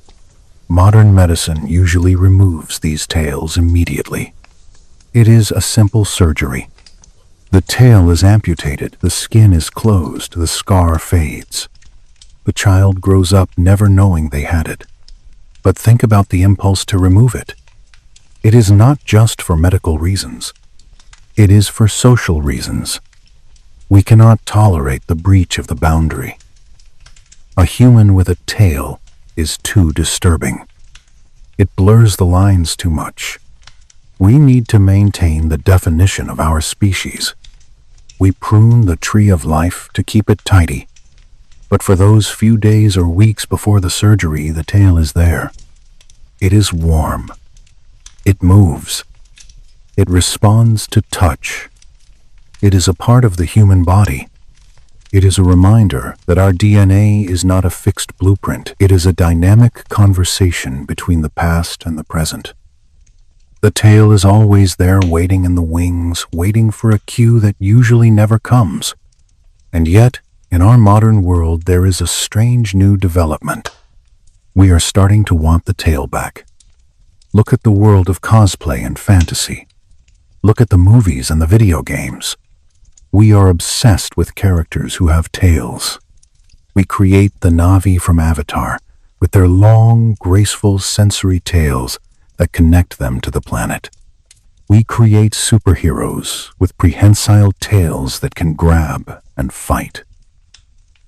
Modern medicine usually removes these tails immediately. It is a simple surgery. The tail is amputated, the skin is closed, the scar fades. The child grows up never knowing they had it. But think about the impulse to remove it. It is not just for medical reasons. It is for social reasons. We cannot tolerate the breach of the boundary. A human with a tail is too disturbing. It blurs the lines too much. We need to maintain the definition of our species. We prune the tree of life to keep it tidy. But for those few days or weeks before the surgery, the tail is there. It is warm. It moves. It responds to touch. It is a part of the human body. It is a reminder that our DNA is not a fixed blueprint. It is a dynamic conversation between the past and the present. The tail is always there, waiting in the wings, waiting for a cue that usually never comes. And yet, in our modern world, there is a strange new development. We are starting to want the tail back. Look at the world of cosplay and fantasy. Look at the movies and the video games. We are obsessed with characters who have tails. We create the Na'vi from Avatar with their long, graceful sensory tails that connect them to the planet. We create superheroes with prehensile tails that can grab and fight.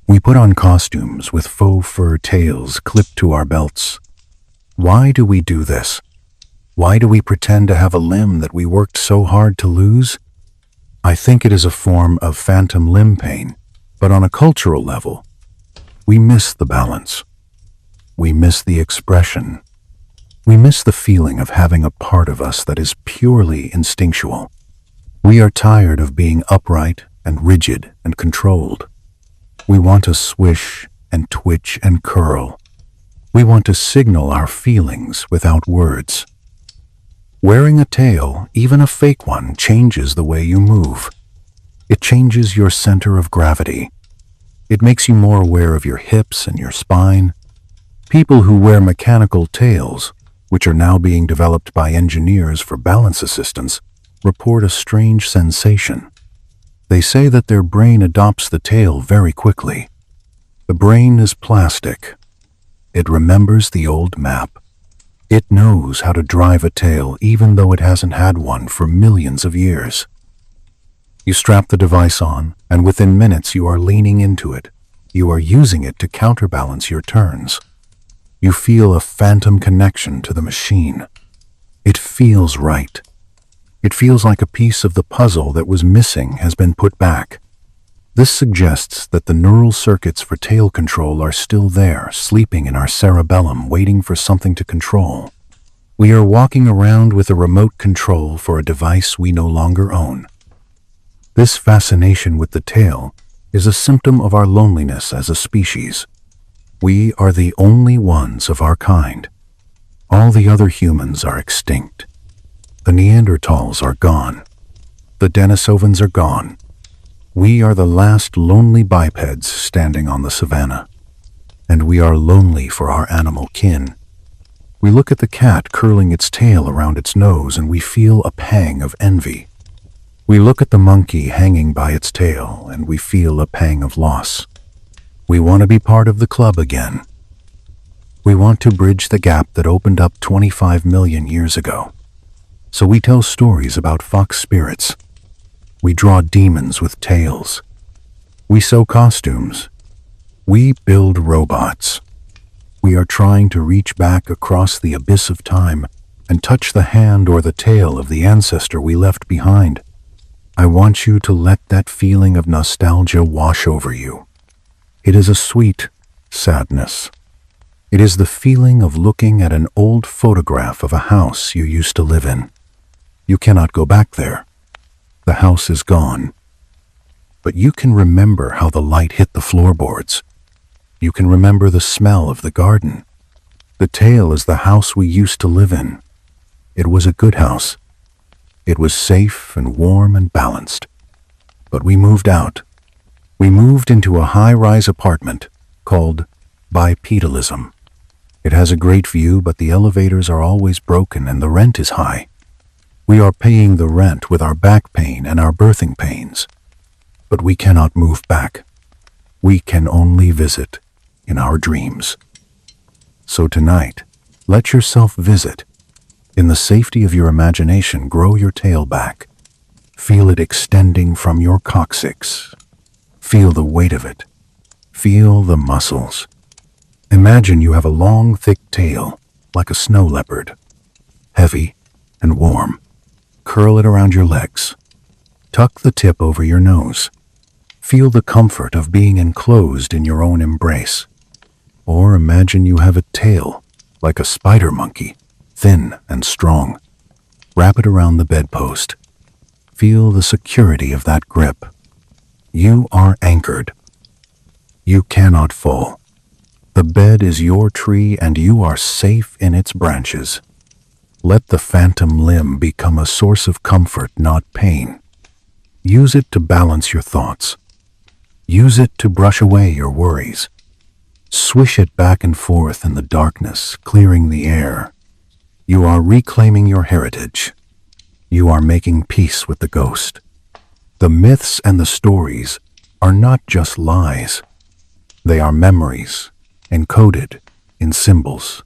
We put on costumes with faux fur tails clipped to our belts. Why do we do this? Why do we pretend to have a limb that we worked so hard to lose? I think it is a form of phantom limb pain, but on a cultural level, we miss the balance. We miss the expression. We miss the feeling of having a part of us that is purely instinctual. We are tired of being upright and rigid and controlled. We want to swish and twitch and curl. We want to signal our feelings without words. Wearing a tail, even a fake one, changes the way you move. It changes your center of gravity. It makes you more aware of your hips and your spine. People who wear mechanical tails, which are now being developed by engineers for balance assistance, report a strange sensation. They say that their brain adopts the tail very quickly. The brain is plastic. It remembers the old map. It knows how to drive a tail even though it hasn't had one for millions of years. You strap the device on, and within minutes you are leaning into it. You are using it to counterbalance your turns. You feel a phantom connection to the machine. It feels right. It feels like a piece of the puzzle that was missing has been put back. This suggests that the neural circuits for tail control are still there, sleeping in our cerebellum, waiting for something to control. We are walking around with a remote control for a device we no longer own. This fascination with the tail is a symptom of our loneliness as a species. We are the only ones of our kind. All the other humans are extinct. The Neanderthals are gone. The Denisovans are gone. We are the last lonely bipeds standing on the savannah. And we are lonely for our animal kin. We look at the cat curling its tail around its nose and we feel a pang of envy. We look at the monkey hanging by its tail and we feel a pang of loss. We want to be part of the club again. We want to bridge the gap that opened up 25 million years ago. So we tell stories about fox spirits. We draw demons with tails. We sew costumes. We build robots. We are trying to reach back across the abyss of time and touch the hand or the tail of the ancestor we left behind. I want you to let that feeling of nostalgia wash over you. It is a sweet sadness. It is the feeling of looking at an old photograph of a house you used to live in. You cannot go back there. The house is gone. But you can remember how the light hit the floorboards. You can remember the smell of the garden. The tail is the house we used to live in. It was a good house. It was safe and warm and balanced. But we moved out. We moved into a high-rise apartment called bipedalism. It has a great view, but the elevators are always broken and the rent is high. We are paying the rent with our back pain and our birthing pains. But we cannot move back. We can only visit in our dreams. So tonight, let yourself visit. In the safety of your imagination, grow your tail back. Feel it extending from your coccyx. Feel the weight of it. Feel the muscles. Imagine you have a long, thick tail, like a snow leopard. Heavy and warm. Curl it around your legs. Tuck the tip over your nose. Feel the comfort of being enclosed in your own embrace. Or imagine you have a tail, like a spider monkey, thin and strong. Wrap it around the bedpost. Feel the security of that grip. You are anchored. You cannot fall. The bed is your tree and you are safe in its branches. Let the phantom limb become a source of comfort, not pain. Use it to balance your thoughts. Use it to brush away your worries. Swish it back and forth in the darkness, clearing the air. You are reclaiming your heritage. You are making peace with the ghost. The myths and the stories are not just lies. They are memories, encoded in symbols.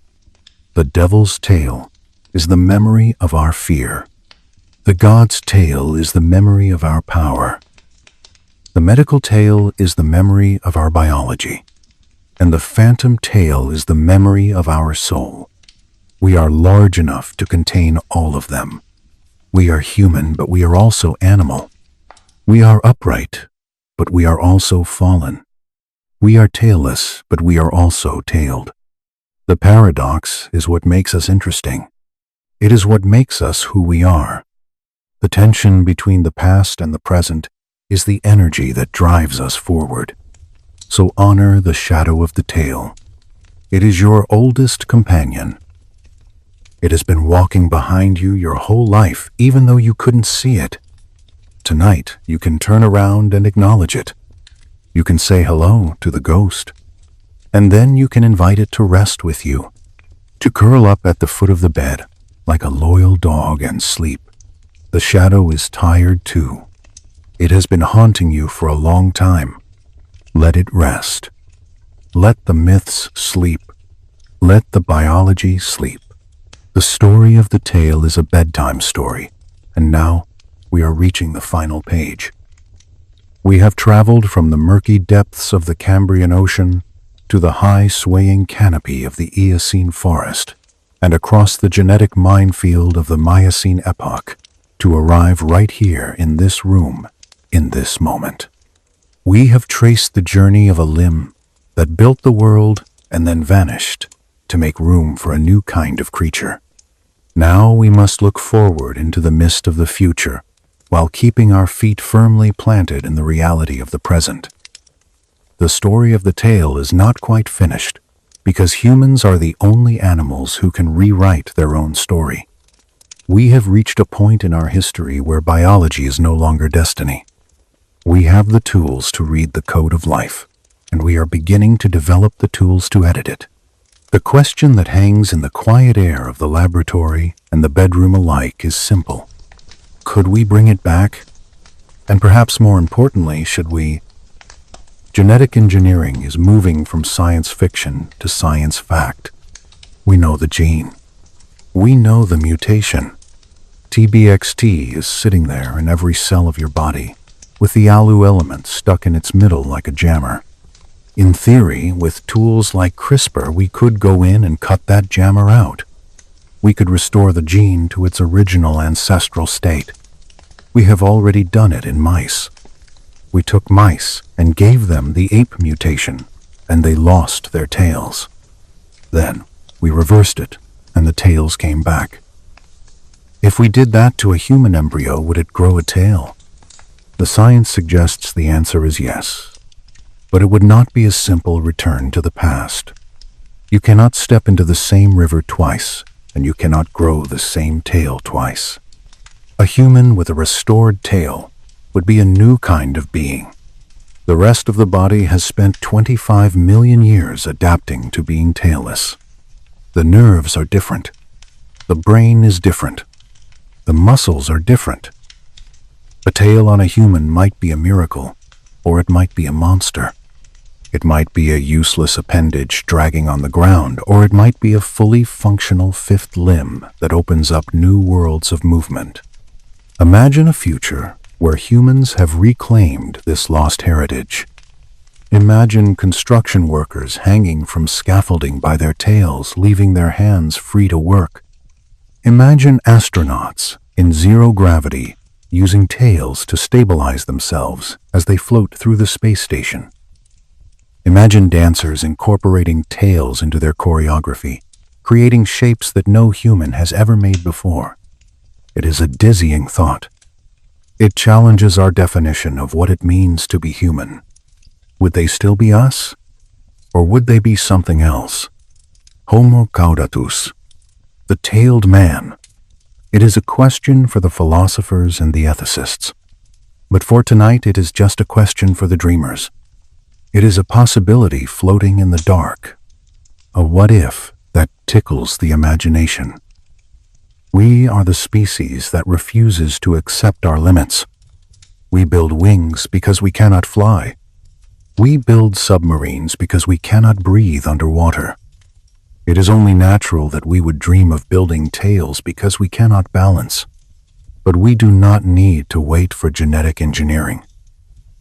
The devil's tale is the memory of our fear. The god's tale is the memory of our power. The medical tale is the memory of our biology. And the phantom tale is the memory of our soul. We are large enough to contain all of them. We are human, but we are also animal. We are upright, but we are also fallen. We are tailless, but we are also tailed. The paradox is what makes us interesting. It is what makes us who we are. The tension between the past and the present is the energy that drives us forward. So honor the shadow of the tail. It is your oldest companion. It has been walking behind you your whole life, even though you couldn't see it. Tonight, you can turn around and acknowledge it. You can say hello to the ghost. And then you can invite it to rest with you, to curl up at the foot of the bed like a loyal dog and sleep. The shadow is tired too. It has been haunting you for a long time. Let it rest. Let the myths sleep. Let the biology sleep. The story of the tale is a bedtime story, and now we are reaching the final page. We have traveled from the murky depths of the Cambrian Ocean to the high swaying canopy of the Eocene forest, and across the genetic minefield of the Miocene epoch to arrive right here in this room, in this moment. We have traced the journey of a limb that built the world and then vanished to make room for a new kind of creature. Now we must look forward into the mist of the future while keeping our feet firmly planted in the reality of the present. The story of the tale is not quite finished because humans are the only animals who can rewrite their own story. We have reached a point in our history where biology is no longer destiny. We have the tools to read the code of life, and we are beginning to develop the tools to edit it. The question that hangs in the quiet air of the laboratory and the bedroom alike is simple. Could we bring it back? And perhaps more importantly, should we? Genetic engineering is moving from science fiction to science fact. We know the gene. We know the mutation. TBXT is sitting there in every cell of your body, with the alu element stuck in its middle like a jammer. In theory, with tools like CRISPR, we could go in and cut that jammer out. We could restore the gene to its original ancestral state. We have already done it in mice. We took mice and gave them the ape mutation, and they lost their tails. Then we reversed it, and the tails came back. If we did that to a human embryo, would it grow a tail? The science suggests the answer is yes, but it would not be a simple return to the past. You cannot step into the same river twice, and you cannot grow the same tail twice. A human with a restored tail would be a new kind of being. The rest of the body has spent 25 million years adapting to being tailless. The nerves are different. The brain is different. The muscles are different. A tail on a human might be a miracle, or it might be a monster. It might be a useless appendage dragging on the ground, or it might be a fully functional fifth limb that opens up new worlds of movement. Imagine a future where humans have reclaimed this lost heritage. Imagine construction workers hanging from scaffolding by their tails, leaving their hands free to work. Imagine astronauts in zero gravity using tails to stabilize themselves as they float through the space station. Imagine dancers incorporating tails into their choreography, creating shapes that no human has ever made before. It is a dizzying thought. It challenges our definition of what it means to be human. Would they still be us? Or would they be something else? Homo caudatus, the tailed man. It is a question for the philosophers and the ethicists. But for tonight, it is just a question for the dreamers. It is a possibility floating in the dark, a what-if that tickles the imagination. We are the species that refuses to accept our limits. We build wings because we cannot fly. We build submarines because we cannot breathe underwater. It is only natural that we would dream of building tails because we cannot balance. But we do not need to wait for genetic engineering.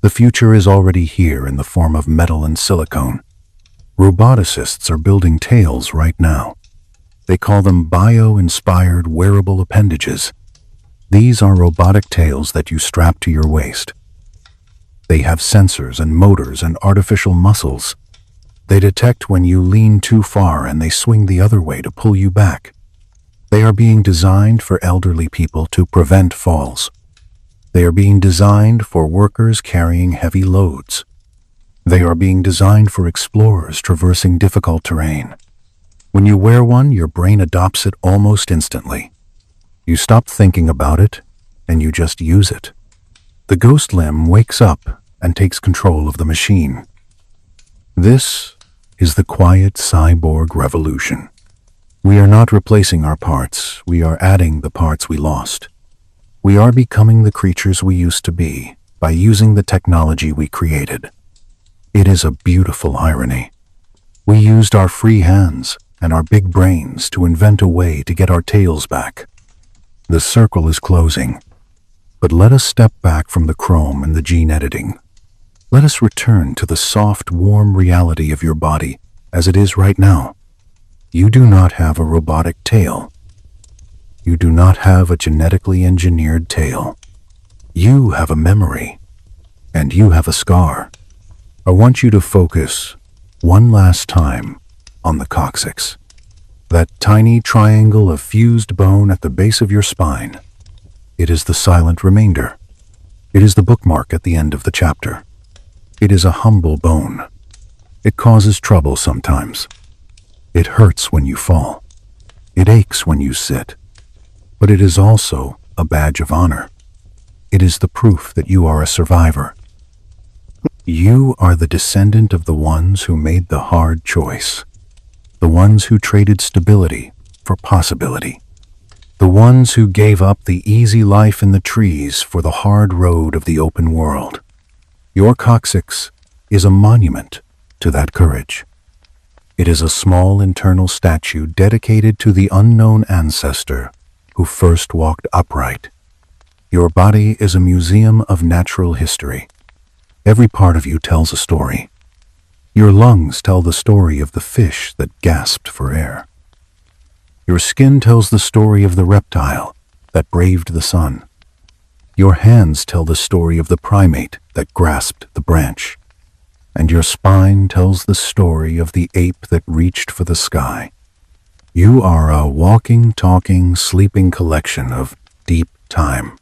The future is already here in the form of metal and silicone. Roboticists are building tails right now. They call them bio-inspired wearable appendages. These are robotic tails that you strap to your waist. They have sensors and motors and artificial muscles. They detect when you lean too far and they swing the other way to pull you back. They are being designed for elderly people to prevent falls. They are being designed for workers carrying heavy loads. They are being designed for explorers traversing difficult terrain. When you wear one, your brain adopts it almost instantly. You stop thinking about it, and you just use it. The ghost limb wakes up and takes control of the machine. This is the quiet cyborg revolution. We are not replacing our parts, we are adding the parts we lost. We are becoming the creatures we used to be by using the technology we created. It is a beautiful irony. We used our free hands and our big brains to invent a way to get our tails back. The circle is closing. But let us step back from the chrome and the gene editing. Let us return to the soft, warm reality of your body as it is right now. You do not have a robotic tail. You do not have a genetically engineered tail. You have a memory, and you have a scar. I want you to focus one last time on the coccyx, that tiny triangle of fused bone at the base of your spine. It is the silent remainder. It is the bookmark at the end of the chapter. It is a humble bone. It causes trouble sometimes. It hurts when you fall. It aches when you sit. But it is also a badge of honor. It is the proof that you are a survivor. You are the descendant of the ones who made the hard choice. The ones who traded stability for possibility. The ones who gave up the easy life in the trees for the hard road of the open world. Your coccyx is a monument to that courage. It is a small internal statue dedicated to the unknown ancestor who first walked upright. Your body is a museum of natural history. Every part of you tells a story. Your lungs tell the story of the fish that gasped for air. Your skin tells the story of the reptile that braved the sun. Your hands tell the story of the primate that grasped the branch. And your spine tells the story of the ape that reached for the sky. You are a walking, talking, sleeping collection of deep time.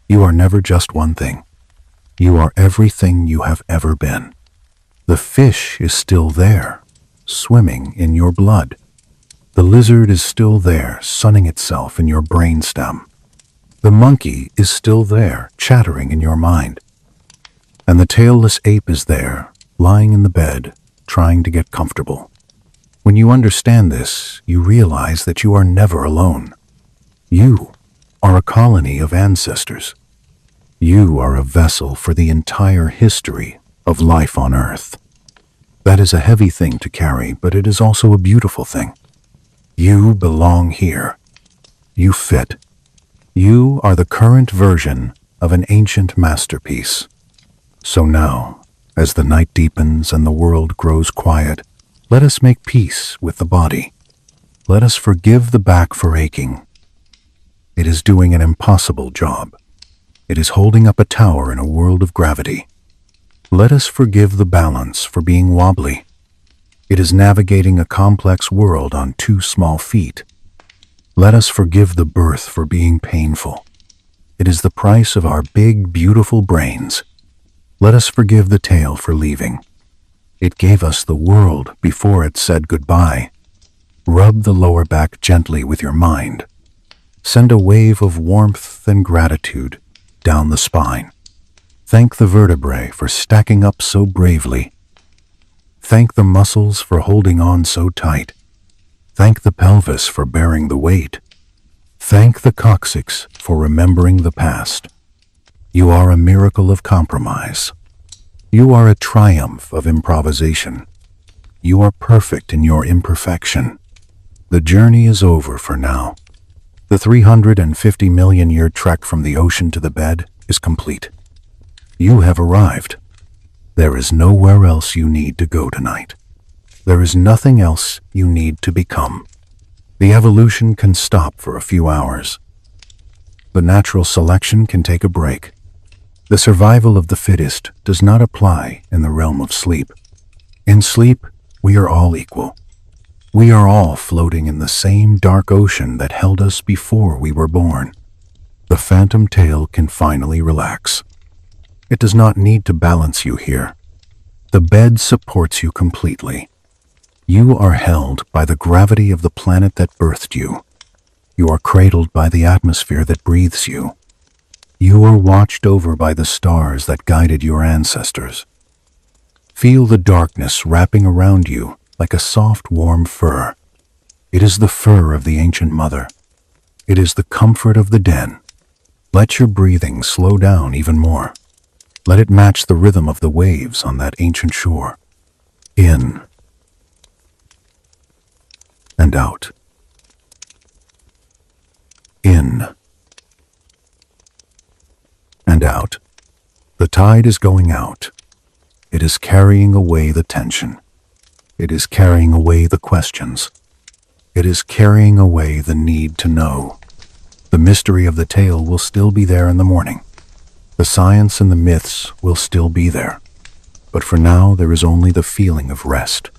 You are never just one thing. You are everything you have ever been. The fish is still there, swimming in your blood. The lizard is still there, sunning itself in your brainstem. The monkey is still there, chattering in your mind. And the tailless ape is there, lying in the bed, trying to get comfortable. When you understand this, you realize that you are never alone. You are a colony of ancestors. You are a vessel for the entire history of life on Earth. That is a heavy thing to carry, but it is also a beautiful thing. You belong here. You fit. You are the current version of an ancient masterpiece. So now, as the night deepens and the world grows quiet, let us make peace with the body. Let us forgive the back for aching. It is doing an impossible job. It is holding up a tower in a world of gravity. Let us forgive the balance for being wobbly. It is navigating a complex world on 2 small feet. Let us forgive the birth for being painful. It is the price of our big, beautiful brains. Let us forgive the tail for leaving. It gave us the world before it said goodbye. Rub the lower back gently with your mind. Send a wave of warmth and gratitude down the spine. Thank the vertebrae for stacking up so bravely. Thank the muscles for holding on so tight. Thank the pelvis for bearing the weight. Thank the coccyx for remembering the past. You are a miracle of compromise. You are a triumph of improvisation. You are perfect in your imperfection. The journey is over for now. The 350 million year trek from the ocean to the bed is complete. You have arrived. There is nowhere else you need to go tonight. There is nothing else you need to become. The evolution can stop for a few hours. The natural selection can take a break. The survival of the fittest does not apply in the realm of sleep. In sleep, we are all equal. We are all floating in the same dark ocean that held us before we were born. The phantom tail can finally relax. It does not need to balance you here. The bed supports you completely. You are held by the gravity of the planet that birthed you. You are cradled by the atmosphere that breathes you. You are watched over by the stars that guided your ancestors. Feel the darkness wrapping around you like a soft, warm fur. It is the fur of the ancient mother. It is the comfort of the den. Let your breathing slow down even more. Let it match the rhythm of the waves on that ancient shore. In and out. In and out. The tide is going out. It is carrying away the tension. It is carrying away the questions. It is carrying away the need to know. The mystery of the tale will still be there in the morning. The science and the myths will still be there. But for now, there is only the feeling of rest.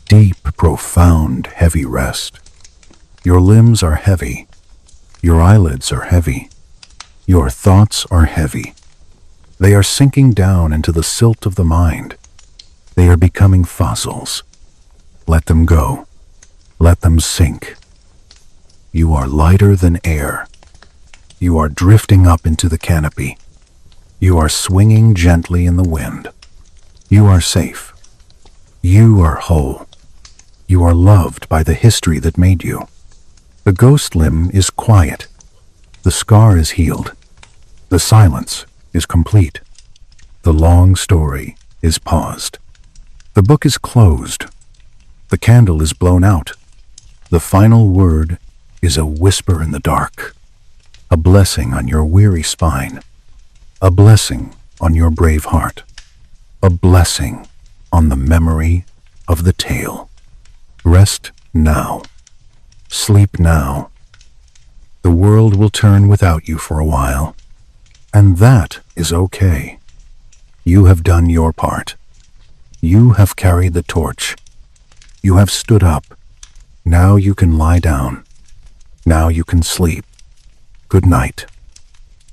Deep, profound, heavy rest. Your limbs are heavy. Your eyelids are heavy. Your thoughts are heavy. They are sinking down into the silt of the mind. They are becoming fossils. Let them go. Let them sink. You are lighter than air. You are drifting up into the canopy. You are swinging gently in the wind. You are safe. You are whole. You are loved by the history that made you. The ghost limb is quiet. The scar is healed. The silence is complete. The long story is paused. The book is closed. The candle is blown out. The final word is a whisper in the dark. A blessing on your weary spine. A blessing on your brave heart. A blessing on the memory of the tale. Rest now. Sleep now. The world will turn without you for a while, and that is okay. You have done your part. You have carried the torch. You have stood up. Now you can lie down. Now you can sleep. Good night.